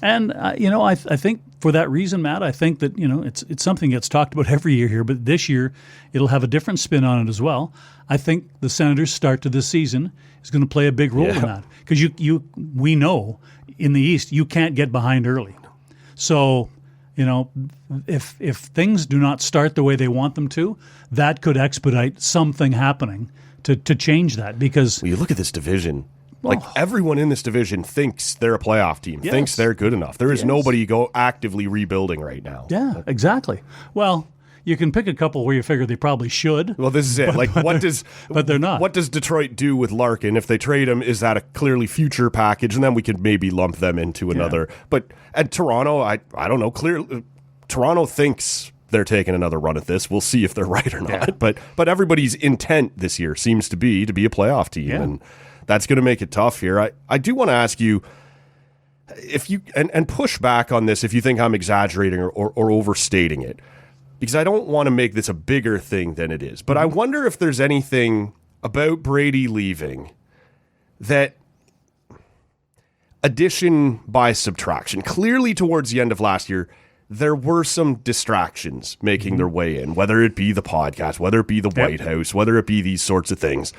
And I think for that reason, Matt, I think that it's something that gets talked about every year here, but this year it'll have a different spin on it as well. I think the Senators' start to this season is going to play a big role in that because we know in the East you can't get behind early. So if things do not start the way they want them to, that could expedite something happening to change that. Because you look at this division. Like, everyone in this division thinks they're a playoff team, thinks they're good enough. There is nobody actively rebuilding right now. Yeah, exactly. Well, you can pick a couple where you figure they probably should. Well, this is it. But they're not. What does Detroit do with Larkin? If they trade him, is that a clearly future package? And then we could maybe lump them into another. But at Toronto, I don't know. Clearly, Toronto thinks they're taking another run at this. We'll see if they're right or not. Yeah. But everybody's intent this year seems to be a playoff team. Yeah. And that's going to make it tough here. I do want to ask you if you and push back on this if you think I'm exaggerating or overstating it, because I don't want to make this a bigger thing than it is. But I wonder if there's anything about Brady leaving that addition by subtraction. Clearly, towards the end of last year, there were some distractions making their way in, whether it be the podcast, whether it be the White House, whether it be these sorts of things.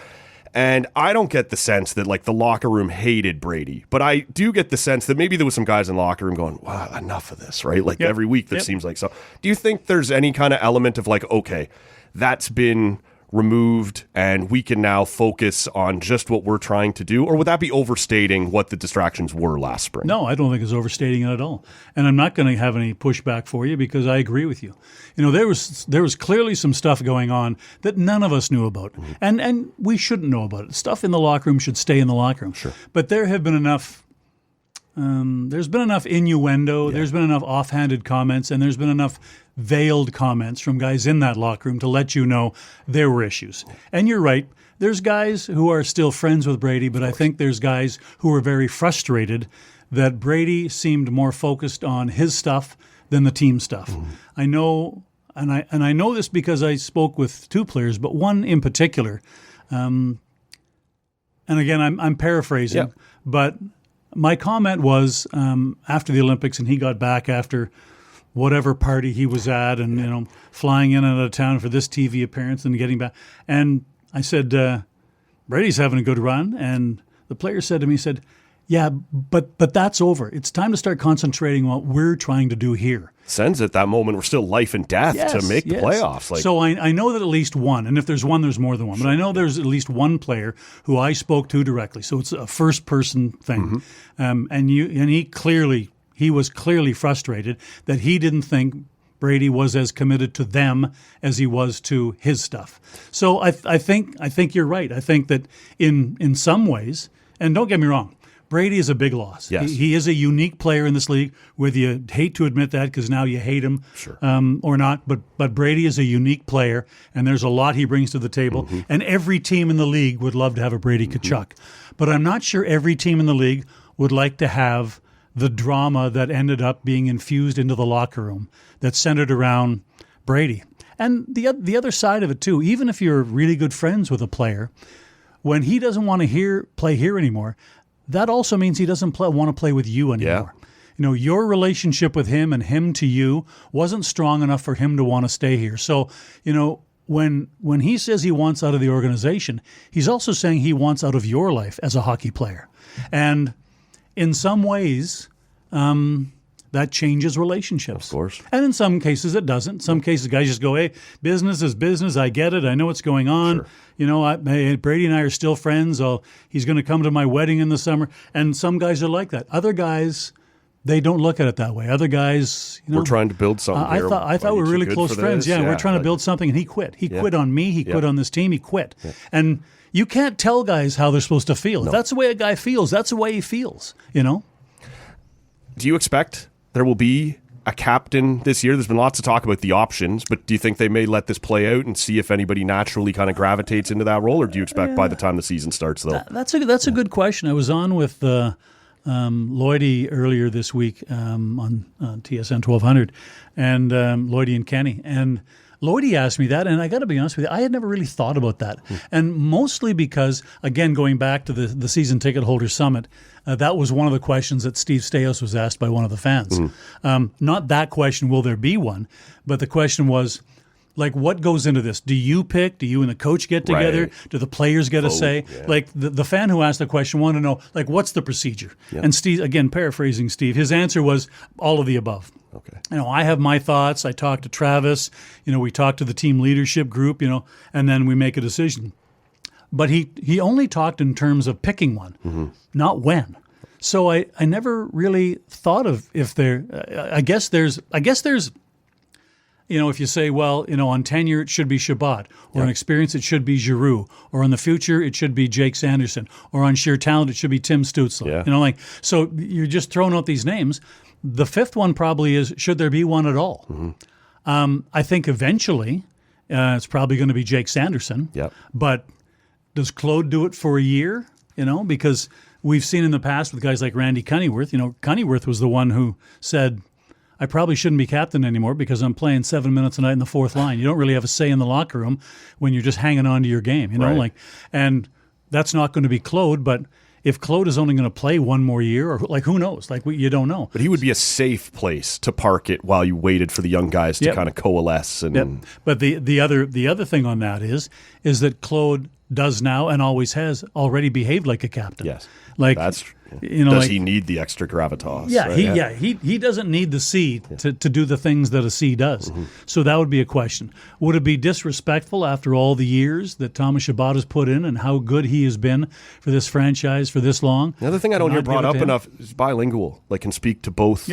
And I don't get the sense that the locker room hated Brady, but I do get the sense that maybe there was some guys in the locker room going, wow, enough of this, right? Every week that seems like so. Do you think there's any kind of element of okay, that's been removed and we can now focus on just what we're trying to do? Or would that be overstating what the distractions were last spring? No, I don't think it's overstating it at all. And I'm not going to have any pushback for you because I agree with you. There was clearly some stuff going on that none of us knew about. And we shouldn't know about it. Stuff in the locker room should stay in the locker room. Sure. But there have been enough there's been enough innuendo, there's been enough offhanded comments, and there's been enough veiled comments from guys in that locker room to let you know there were issues. And you're right, there's guys who are still friends with Brady, but I think there's guys who are very frustrated that Brady seemed more focused on his stuff than the team stuff. I know, and I know this because I spoke with two players, but one in particular, and again, I'm paraphrasing, but my comment was after the Olympics, and he got back after whatever party he was at, and flying in and out of town for this TV appearance and getting back. And I said, Brady's having a good run, and the player said to me, yeah, but that's over. It's time to start concentrating on what we're trying to do here. Sens at that moment were still life and death to make the playoffs. So I know that at least one, and if there's one, there's more than one, but I know there's at least one player who I spoke to directly. So it's a first-person thing. And he was clearly frustrated that he didn't think Brady was as committed to them as he was to his stuff. So I think you're right. I think that in some ways, and don't get me wrong, Brady is a big loss. Yes. He is a unique player in this league, whether you hate to admit that because now you hate him or not. But Brady is a unique player, and there's a lot he brings to the table. And every team in the league would love to have a Brady Tkachuk. But I'm not sure every team in the league would like to have the drama that ended up being infused into the locker room that centered around Brady. And the other side of it, too, even if you're really good friends with a player, when he doesn't want to play here anymore, that also means he doesn't want to play with you anymore. Yeah. Your relationship with him and him to you wasn't strong enough for him to want to stay here. So, when he says he wants out of the organization, he's also saying he wants out of your life as a hockey player. And in some ways, that changes relationships. Of course. And in some cases, it doesn't. Some cases, guys just go, hey, business is business. I get it. I know what's going on. Sure. Brady and I are still friends. He's going to come to my wedding in the summer. And some guys are like that. Other guys, they don't look at it that way. Other guys, we're trying to build something here. I thought we were really close friends. Yeah, we're trying to build something, and he quit. He quit on me. He quit on this team. He quit. Yeah. And you can't tell guys how they're supposed to feel. If that's the way a guy feels, that's the way he feels, Do you expect there will be a captain this year? There's been lots of talk about the options, but do you think they may let this play out and see if anybody naturally kind of gravitates into that role, or do you expect by the time the season starts, though? That's a good question. I was on with Lloydie earlier this week on TSN 1200, and Lloydie and Kenny, and Lloydie asked me that, and I got to be honest with you, I had never really thought about that. And mostly because, again, going back to the season ticket holder summit, that was one of the questions that Steve Staios was asked by one of the fans. Not that question, will there be one? But the question was, what goes into this? Do you pick? Do you and the coach get together? Right. Do the players get a say? Yeah. The fan who asked the question wanted to know, what's the procedure? Yep. And Steve, again, paraphrasing Steve, his answer was all of the above. Okay. I have my thoughts. I talk to Travis. We talk to the team leadership group, and then we make a decision. But he only talked in terms of picking one, not when. So I never really thought of if there. I guess there's. If you say, on tenure it should be Shabbat, or on experience it should be Giroux, or in the future it should be Jake Sanderson, or on sheer talent it should be Tim Stützle. Yeah. So you're just throwing out these names. The fifth one probably is, should there be one at all? I think eventually it's probably going to be Jake Sanderson. Yep. But does Claude do it for a year? Because we've seen in the past with guys like Randy Cunnyworth. Cunnyworth was the one who said, I probably shouldn't be captain anymore because I'm playing 7 minutes a night in the fourth line. You don't really have a say in the locker room when you're just hanging on to your game, Right. And that's not going to be Claude, but if Claude is only going to play one more year, or who knows? You don't know. But he would be a safe place to park it while you waited for the young guys to kind of coalesce. And But the other thing on that is that Claude does now and always has already behaved like a captain. Yes, that's. Does he need the extra gravitas? Yeah, right? He doesn't need the C to do the things that a C does. So that would be a question. Would it be disrespectful after all the years that Thomas Chabot has put in and how good he has been for this franchise for this long? The other thing I don't hear brought up enough is bilingual. Can speak to both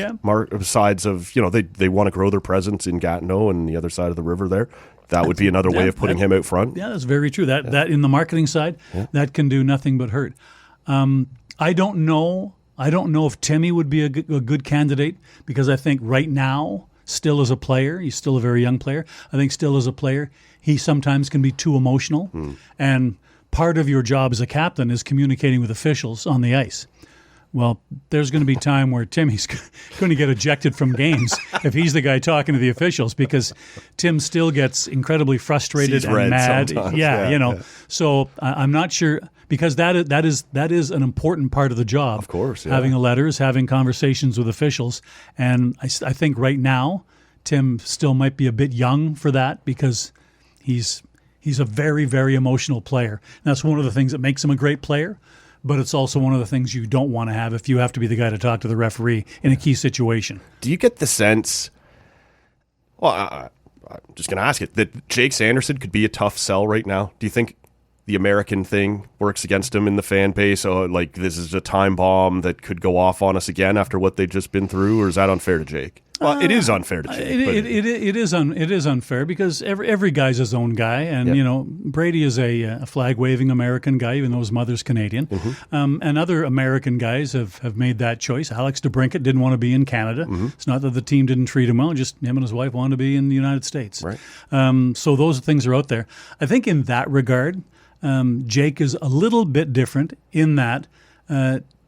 sides of, they want to grow their presence in Gatineau and the other side of the river there. That would be another way of putting him out front. Yeah, that's very true. That in the marketing side, that can do nothing but hurt. I don't know if Timmy would be a good candidate because I think right now, still as a player, he's still a very young player. I think still as a player, he sometimes can be too emotional. And part of your job as a captain is communicating with officials on the ice. Well, there's going to be time where Timmy's going to get ejected from games if he's the guy talking to the officials because Tim still gets incredibly frustrated and mad. Yeah, So I'm not sure because that is an important part of the job. Of course, having letters, having conversations with officials, and I think right now Tim still might be a bit young for that because he's a very, very emotional player. And that's one of the things that makes him a great player, but it's also one of the things you don't want to have if you have to be the guy to talk to the referee in a key situation. Do you get the sense, I'm just going to ask it, that Jake Sanderson could be a tough sell right now? Do you think the American thing works against him in the fan base? Like this is a time bomb that could go off on us again after what they've just been through, or is that unfair to Jake? Well, it is unfair to Jake. It is unfair because every guy's his own guy, and Brady is a flag waving American guy, even though his mother's Canadian. And other American guys have made that choice. Alex DeBrincat didn't want to be in Canada. It's not that the team didn't treat him well; just him and his wife wanted to be in the United States. Right. So those things are out there. I think in that regard, Jake is a little bit different in that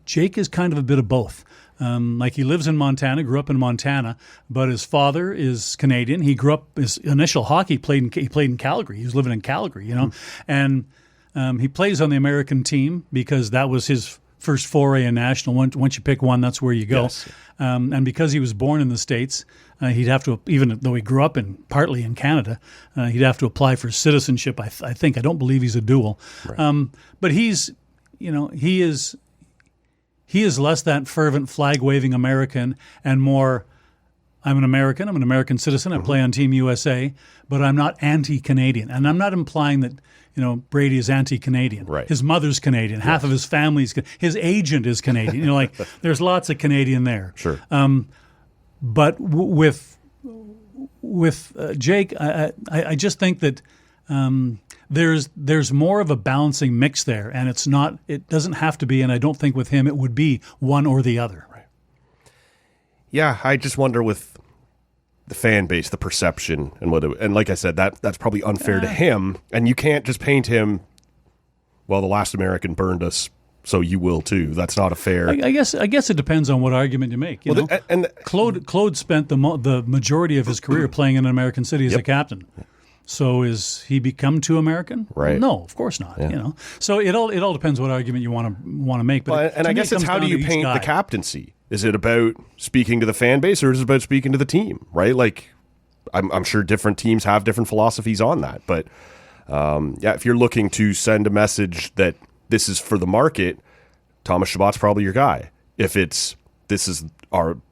Jake is kind of a bit of both. Like he lives in Montana, grew up in Montana, but his father is Canadian. He grew up, his initial hockey he played in Calgary. He was living in Calgary, and he plays on the American team because that was his first foray in national. Once you pick one, that's where you go. Yes. And because he was born in the States, he'd have to, even though he grew up partly in Canada, he'd have to apply for citizenship. I don't believe he's a dual, right. But he is less that fervent flag-waving American and more, I'm an American citizen, I play on Team USA, but I'm not anti-Canadian. And I'm not implying that, Brady is anti-Canadian. Right. His mother's Canadian. Half of his family's, his agent is Canadian. There's lots of Canadian there. Sure. But with Jake, I just think that there's more of a balancing mix there, and it doesn't have to be, and I don't think with him it would be one or the other. Right. Yeah, I just wonder with the fan base, the perception, and like I said, that's probably unfair to him, and you can't just paint him, well, the last American burned us, so you will too. That's not a fair. I guess it depends on what argument you make. Claude spent the majority of his career playing in an American city as a captain. So is he become too American? Right. No, of course not. Yeah. So it all depends what argument you want to make. But I guess it's how do you paint the captaincy? Is it about speaking to the fan base, or is it about speaking to the team? Right? Like, I'm sure different teams have different philosophies on that. But if you're looking to send a message that this is for the market, Thomas Chabot's probably your guy. If this is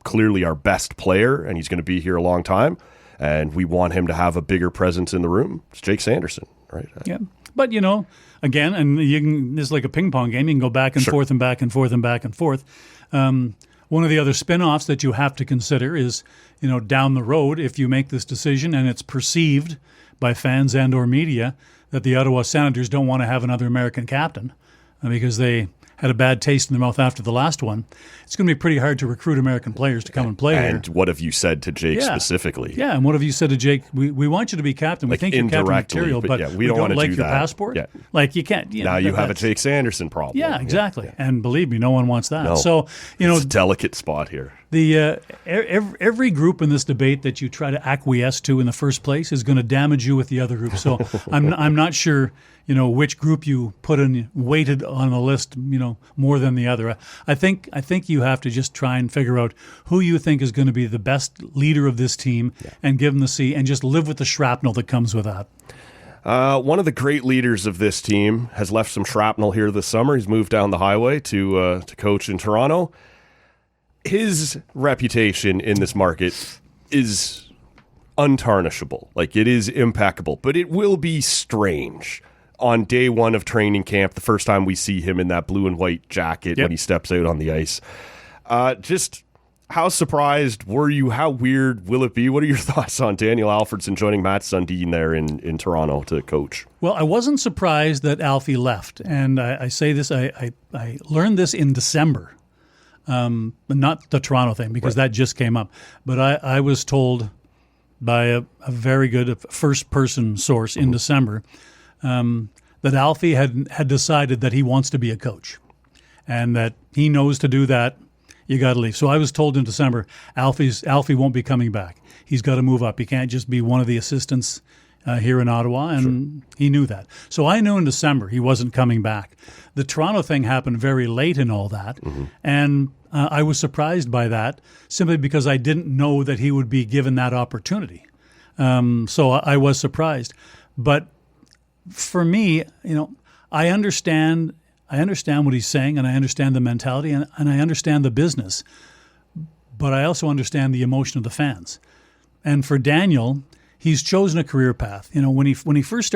clearly our best player, and he's going to be here a long time, and we want him to have a bigger presence in the room, it's Jake Sanderson, right? Yeah. But, again, and it's like a ping pong game. You can go back and forth and back and forth and back and forth. One of the other spin-offs that you have to consider is, down the road, if you make this decision and it's perceived by fans and or media that the Ottawa Senators don't want to have another American captain because they had a bad taste in their mouth after the last one, it's going to be pretty hard to recruit American players to come and play there. And what have you said to Jake specifically? Yeah, and what have you said to Jake? We want you to be captain. We think you're captain material, but we don't want to like do your that. Passport. Yeah. Like you can't. Now you have a Jake Sanderson problem. Yeah, exactly. Yeah. And believe me, no one wants that. No. So it's a delicate spot here. The every group in this debate that you try to acquiesce to in the first place is going to damage you with the other group. So I'm not sure which group you put in weighted on the list more than the other. I think you have to just try and figure out who you think is going to be the best leader of this team and give them the C and just live with the shrapnel that comes with that. One of the great leaders of this team has left some shrapnel here this summer. He's moved down the highway to coach in Toronto. His reputation in this market is untarnishable. Like, it is impeccable, but it will be strange on day one of training camp, the first time we see him in that blue and white jacket when he steps out on the ice. Just how surprised were you? How weird will it be? What are your thoughts on Daniel Alfredson joining Matt Sundin there in Toronto to coach? Well, I wasn't surprised that Alfie left. And I say this, I learned this in December. Not the Toronto thing, because that just came up. But I was told by a very good first-person source in December that Alfie had decided that he wants to be a coach and that he knows to do that, you got to leave. So I was told in December, Alfie won't be coming back. He's got to move up. He can't just be one of the assistants here in Ottawa, and he knew that. So I knew in December he wasn't coming back. The Toronto thing happened very late in all that, and I was surprised by that simply because I didn't know that he would be given that opportunity. So I was surprised. But for me, I understand what he's saying, and I understand the mentality, and I understand the business. But I also understand the emotion of the fans. And for Daniel, he's chosen a career path. When he first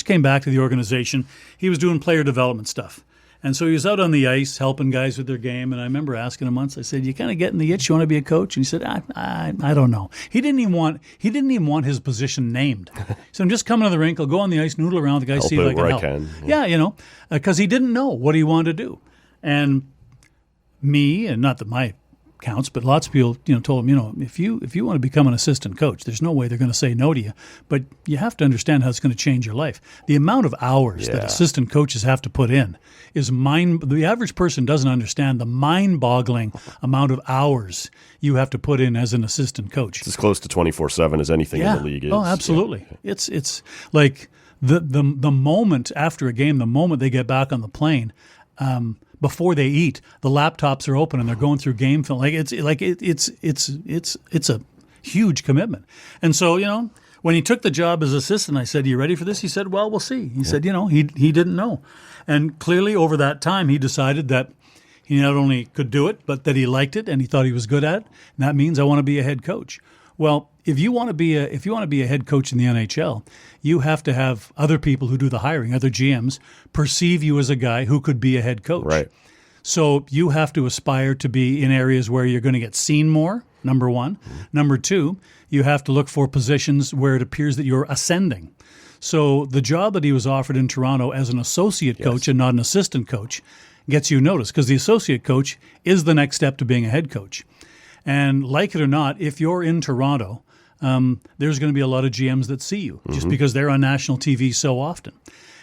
came back to the organization, he was doing player development stuff. And so he was out on the ice helping guys with their game. And I remember asking him once, I said, "You kind of getting the itch? You want to be a coach?" And he said, I don't know. He didn't even want his position named. So I'm just coming to the rink. I'll go on the ice, noodle around with the guys, see if I can help. Yeah, because he didn't know what he wanted to do. And me, and not that my counts, but lots of people, told him, if you want to become an assistant coach, there's no way they're going to say no to you. But you have to understand how it's going to change your life. The amount of hours that assistant coaches have to put in is the average person doesn't understand the mind-boggling amount of hours you have to put in as an assistant coach. It's as close to 24/7 as anything in the league is. Oh, absolutely. Yeah. It's like the moment after a game, the moment they get back on the plane, before they eat, the laptops are open and they're going through game film. It's a huge commitment. And so, when he took the job as assistant, I said, "You ready for this?" He said, "Well, we'll see." He said, he didn't know. And clearly over that time, he decided that he not only could do it, but that he liked it and he thought he was good at it. And that means I want to be a head coach. Well, if you want to be a head coach in the NHL, you have to have other people who do the hiring, other GMs, perceive you as a guy who could be a head coach. Right. So you have to aspire to be in areas where you're going to get seen more, number one. Number two, you have to look for positions where it appears that you're ascending. So the job that he was offered in Toronto as an associate coach and not an assistant coach gets you noticed because the associate coach is the next step to being a head coach. And like it or not, if you're in Toronto, there's going to be a lot of GMs that see you just because they're on national TV so often.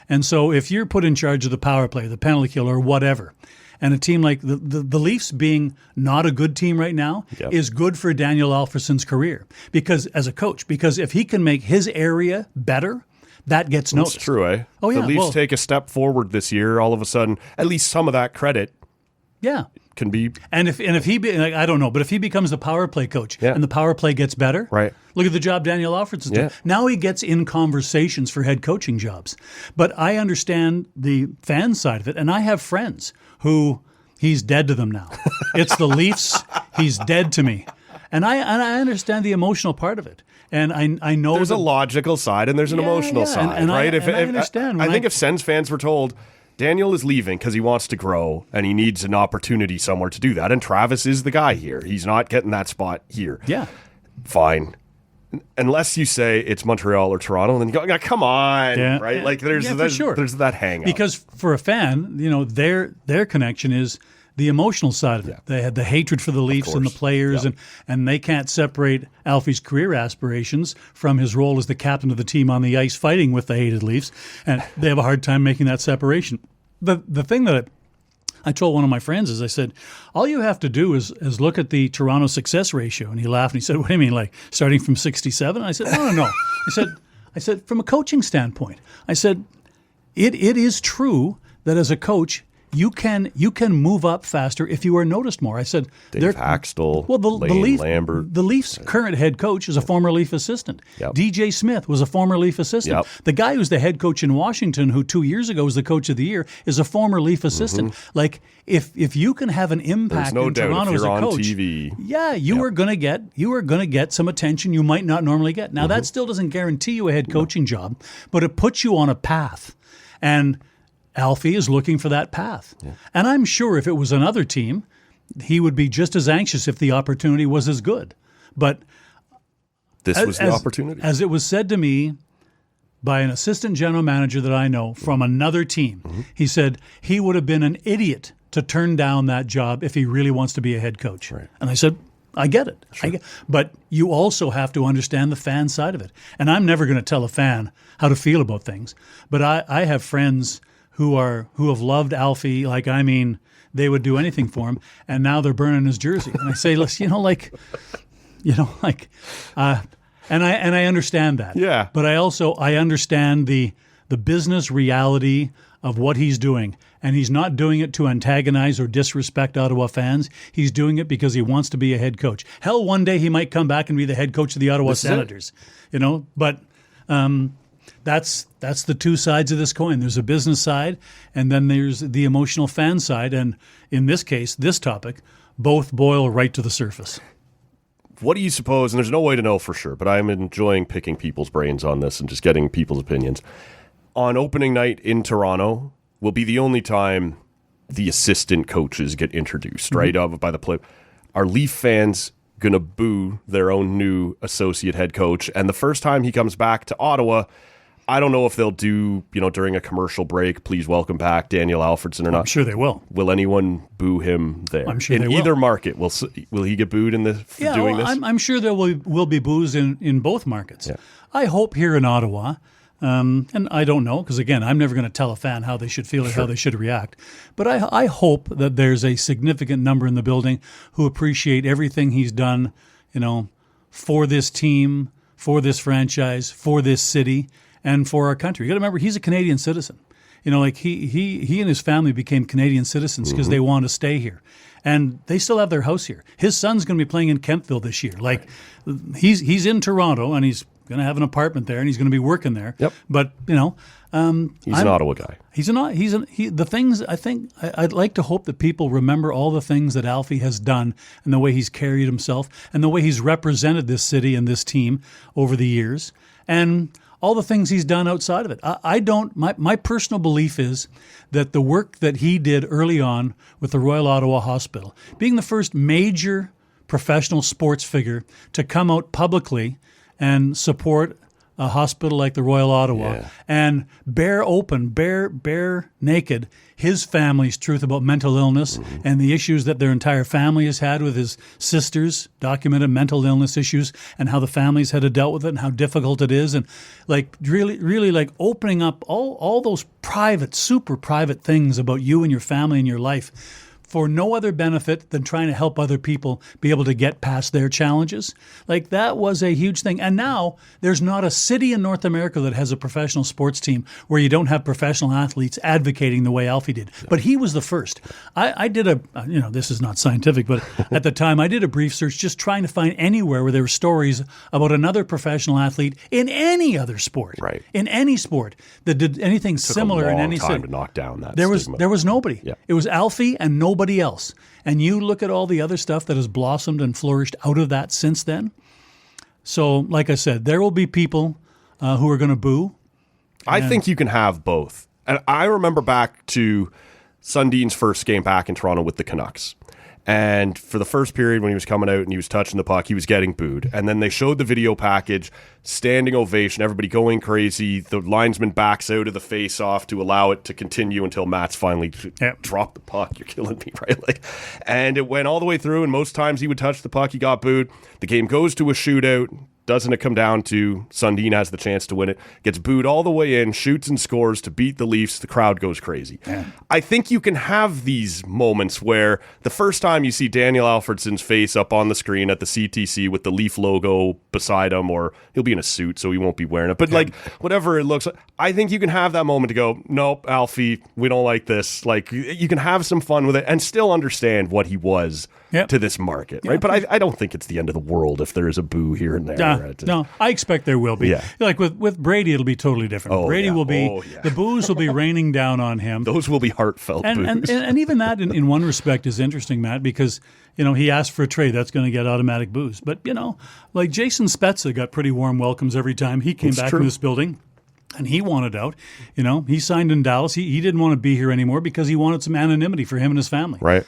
And so if you're put in charge of the power play, the penalty kill, or whatever, and a team like the Leafs being not a good team right now is good for Daniel Alfredsson's career because as a coach, because if he can make his area better, that gets noticed. That's true, eh? Oh, yeah. The Leafs take a step forward this year. All of a sudden, at least some of that credit can be. And if he I don't know, but if he becomes the power play coach and the power play gets better, right? Look at the job Daniel Alfredsson's doing. Now he gets in conversations for head coaching jobs. But I understand the fan side of it, and I have friends who he's dead to them now. It's the Leafs. He's dead to me, and I understand the emotional part of it. And I know there's a logical side and there's an emotional side, and right? I understand. I think if Sens fans were told Daniel is leaving because he wants to grow and he needs an opportunity somewhere to do that, and Travis is the guy here. He's not getting that spot here. Yeah, fine. Unless you say it's Montreal or Toronto, and then you go, come on, right? Like there's that hang up. Because for a fan, their connection is the emotional side of it. They had the hatred for the Leafs and the players, and they can't separate Alfie's career aspirations from his role as the captain of the team on the ice fighting with the hated Leafs, and they have a hard time making that separation. The thing that I told one of my friends is I said, all you have to do is look at the Toronto success ratio. And he laughed and he said, "What do you mean, like starting from 67? I said, no. I said, from a coaching standpoint, I said, it is true that as a coach, you can move up faster if you are noticed more. I said, Dave Haxtell, Lambert. The Leafs' current head coach is a former Leaf assistant. DJ Smith was a former Leaf assistant. The guy who's the head coach in Washington, who 2 years ago was the coach of the year, is a former Leaf assistant. Like if you can have an impact in Toronto as a coach, TV. You are going to get some attention you might not normally get. Now that still doesn't guarantee you a head coaching job, but it puts you on a path. And Alfie is looking for that path. And I'm sure if it was another team, he would be just as anxious if the opportunity was as good. But this was the opportunity. As it was said to me by an assistant general manager that I know from another team, he said he would have been an idiot to turn down that job if he really wants to be a head coach. Right. And I said, I get it. Sure. But you also have to understand the fan side of it. And I'm never going to tell a fan how to feel about things. But I have friends who have loved Alfie, they would do anything for him, and now they're burning his jersey. And I say, listen, and I understand that. Yeah. But I understand the business reality of what he's doing. And he's not doing it to antagonize or disrespect Ottawa fans. He's doing it because he wants to be a head coach. Hell, one day he might come back and be the head coach of the Ottawa Senators. But that's the two sides of this coin. There's a business side, and then there's the emotional fan side. And in this case, this topic, both boil right to the surface. What do you suppose, and there's no way to know for sure, but I'm enjoying picking people's brains on this and just getting people's opinions. On opening night in Toronto will be the only time the assistant coaches get introduced, right, by the play. Are Leaf fans going to boo their own new associate head coach? And the first time he comes back to Ottawa, I don't know if they'll do, during a commercial break, please welcome back Daniel Alfredson or not. I'm sure they will. Will anyone boo him there? I'm sure in they will. either market, will he get booed for doing this? I'm sure there will be boos in both markets. Yeah. I hope here in Ottawa, and I don't know, because again, I'm never going to tell a fan how they should feel or how they should react. But I hope that there's a significant number in the building who appreciate everything he's done, for this team, for this franchise, for this city, and for our country. You got to remember, he's a Canadian citizen. He and his family became Canadian citizens because they want to stay here, and they still have their house here. His son's going to be playing in Kentville this year. He's in Toronto, and he's going to have an apartment there, and he's going to be working there. Yep. But he's an Ottawa guy. The things I think I'd like to hope that people remember all the things that Alfie has done and the way he's carried himself and the way he's represented this city and this team over the years, and all the things he's done outside of it. My personal belief is that the work that he did early on with the Royal Ottawa Hospital, being the first major professional sports figure to come out publicly and support a hospital like the Royal Ottawa and bare naked his family's truth about mental illness and the issues that their entire family has had with his sister's documented mental illness issues and how the families had dealt with it and how difficult it is, and really opening up all those private, super private things about you and your family and your life for no other benefit than trying to help other people be able to get past their challenges. That was a huge thing. And now there's not a city in North America that has a professional sports team where you don't have professional athletes advocating the way Alfie did. But he was the first. I did this is not scientific, but at the time I did a brief search just trying to find anywhere where there were stories about another professional athlete in any other sport, right? In any sport that did anything similar in any city. Time to knock down that stigma. There was nobody. Yeah. It was Alfie and nobody else. And you look at all the other stuff that has blossomed and flourished out of that since then. So, like I said, there will be people who are going to boo. I think you can have both. And I remember back to Sundin's first game back in Toronto with the Canucks. And for the first period when he was coming out and he was touching the puck, he was getting booed. And then they showed the video package, standing ovation, everybody going crazy. The linesman backs out of the face-off to allow it to continue until Matt's finally dropped the puck. You're killing me, right? And it went all the way through, and most times he would touch the puck, he got booed. The game goes to a shootout. Doesn't it come down to Sundin has the chance to win it, gets booed all the way in, shoots and scores to beat the Leafs, the crowd goes crazy. Yeah. I think you can have these moments where the first time you see Daniel Alfredson's face up on the screen at the CTC with the Leaf logo beside him, or he'll be in a suit so he won't be wearing it, but whatever it looks like, I think you can have that moment to go, nope, Alfie, we don't like this. You can have some fun with it and still understand what he was to this market, right? But I don't think it's the end of the world if there is a boo here and there. No, I expect there will be. Yeah. With Brady, it'll be totally different. Brady will be, the boos will be raining down on him. Those will be heartfelt boos. And even that, in one respect, is interesting, Matt, because he asked for a trade. That's going to get automatic boos. But, Jason Spezza got pretty warm welcomes every time he came back to this building. And he wanted out. He signed in Dallas. He didn't want to be here anymore because he wanted some anonymity for him and his family. Right.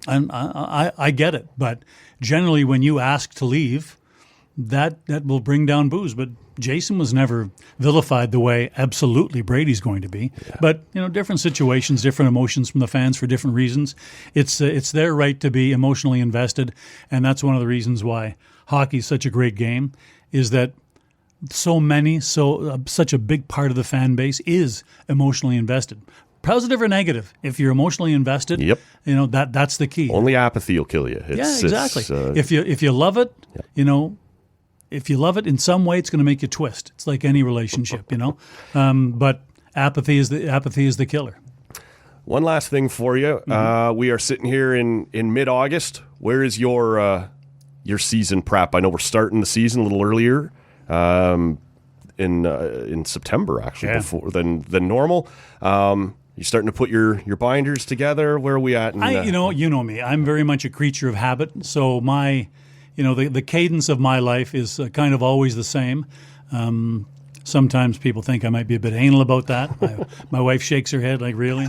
And I get it. But generally, when you ask to leave, that will bring down boos. But Jason was never vilified the way absolutely Brady's going to be. Yeah. But different situations, different emotions from the fans for different reasons. It's their right to be emotionally invested, and that's one of the reasons why hockey is such a great game. Is that such a big part of the fan base is emotionally invested. Positive or negative, if you're emotionally invested, that's the key. Only apathy will kill you. Exactly. If you love it, if you love it in some way, it's going to make you twist. It's like any relationship, But apathy is the killer. One last thing for you. We are sitting here in mid-August. Where is your season prep? I know we're starting the season a little earlier in September, actually, before than normal. You starting to put your binders together? Where are we at? You know me. I'm very much a creature of habit. So the cadence of my life is kind of always the same. Sometimes people think I might be a bit anal about that. My wife shakes her head like, really?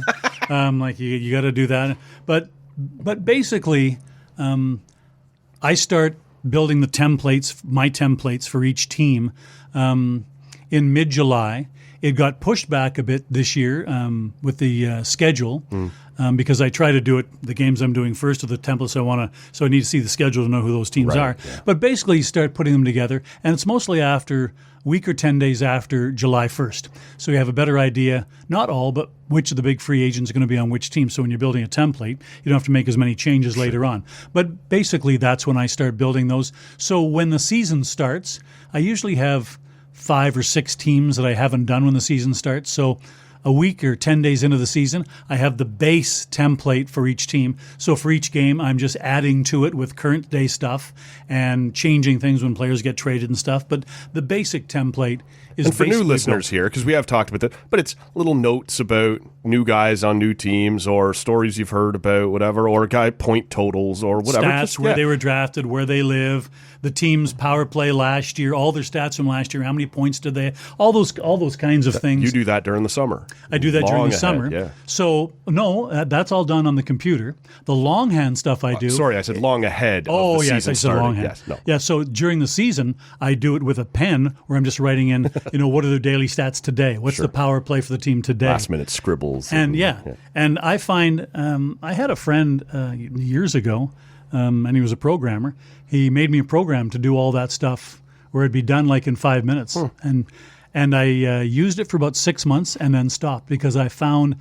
Like, you got to do that. But basically, I start building my templates for each team in mid-July. It got pushed back a bit this year with the schedule because I try to do it, the games I'm doing first of the templates so I need to see the schedule to know who those teams are. Yeah. But basically you start putting them together, and it's mostly after a week or 10 days after July 1st. So you have a better idea, not all, but which of the big free agents are going to be on which team. So when you're building a template, you don't have to make as many changes later on. But basically that's when I start building those. So when the season starts, I usually have 5 or 6 teams that I haven't done when the season starts. So a week or 10 days into the season, I have the base template for each team. So for each game, I'm just adding to it with current day stuff and changing things when players get traded and stuff. But the basic template is and for new listeners built. here, because we have talked about that, but it's little notes about new guys on new teams or stories you've heard about, whatever, or guy point totals or whatever. Stats, where they were drafted, where they live, the team's power play last year, all their stats from last year, how many points did they, all those kinds of things. You do that during the summer. I do that during the ahead, summer. Yeah. So, no, that's all done on the computer. The longhand stuff I do. Sorry, I said long ahead of the yes, season I said starting. longhand. Yes, no. Yeah, so during the season, I do it with a pen where I'm just writing in, what are their daily stats today? What's the power play for the team today? Last minute scribbles. And and I find, I had a friend years ago, and he was a programmer. He made me a program to do all that stuff where it'd be done like in 5 minutes. And I used it for about 6 months and then stopped because I found,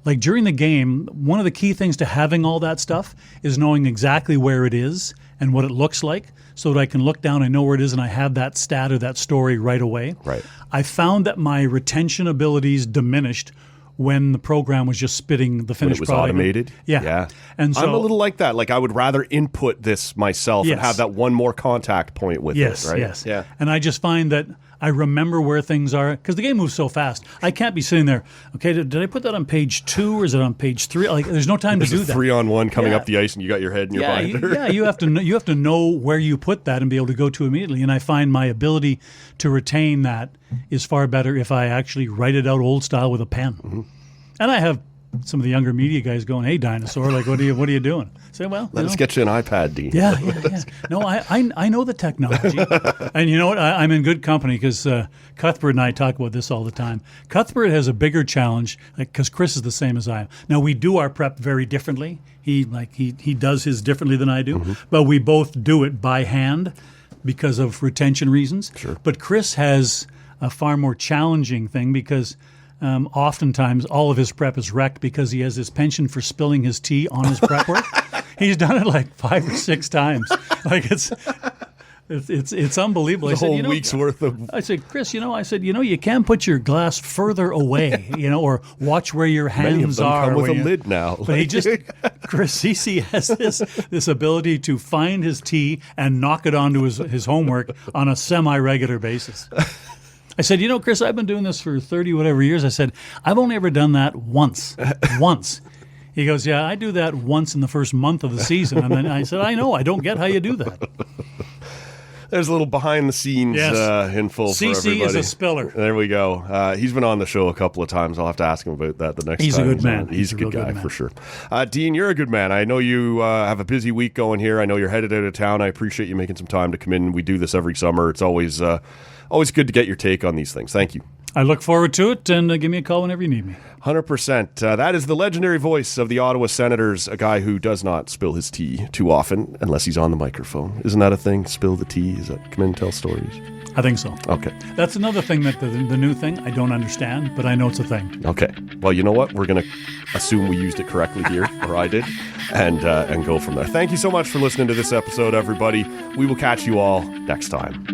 like during the game, one of the key things to having all that stuff is knowing exactly where it is and what it looks like so that I can look down, I know where it is, and I have that stat or that story right away. Right. I found that my retention abilities diminished when the program was just spitting the finished product. When it was automated? Yeah. And so, I'm a little like that. Like I would rather input this myself and have that one more contact point with it, right? Yes. Yeah. And I just find that I remember where things are because the game moves so fast. I can't be sitting there, okay, did I put that on page 2 or is it on page 3? Like there's no time to do that. 3-on-1 coming up the ice and you got your head in your binder. You have to know where you put that and be able to go to immediately. And I find my ability to retain that is far better if I actually write it out old style with a pen. Mm-hmm. And I have some of the younger media guys going, "Hey, dinosaur, like what are you doing?" I say, "Well, let us get you an iPad, Dean." Yeah. No, I know the technology, and you know what? I'm in good company because Cuthbert and I talk about this all the time. Cuthbert has a bigger challenge because Chris is the same as I am. Now we do our prep very differently. He does his differently than I do, but we both do it by hand because of retention reasons. Sure. But Chris has a far more challenging thing because. Oftentimes, all of his prep is wrecked because he has his penchant for spilling his tea on his prep work. He's done it like 5 or 6 times. Like it's unbelievable. The whole week's worth of. I said, Chris, you can't put your glass further away, or watch where your hands Many of them are. come with a lid now. But Chris, he has this ability to find his tea and knock it onto his homework on a semi-regular basis. I said, Chris, I've been doing this for 30 whatever years. I said, I've only ever done that once. He goes, yeah, I do that once in the first month of the season. And then I said, I know, I don't get how you do that. There's a little behind the scenes info for everybody. CC is a spiller. There we go. He's been on the show a couple of times. I'll have to ask him about that the next time. He's a good man. He's a good guy for sure. Dean, you're a good man. I know you have a busy week going here. I know you're headed out of town. I appreciate you making some time to come in. We do this every summer. It's always good to get your take on these things. Thank you. I look forward to it, and give me a call whenever you need me. 100%. That is the legendary voice of the Ottawa Senators, a guy who does not spill his tea too often, unless he's on the microphone. Isn't that a thing? Spill the tea? Is that come in and tell stories? I think so. Okay. That's another thing that the new thing I don't understand, but I know it's a thing. Okay. Well, you know what? We're going to assume we used it correctly here, or I did, and go from there. Thank you so much for listening to this episode, everybody. We will catch you all next time.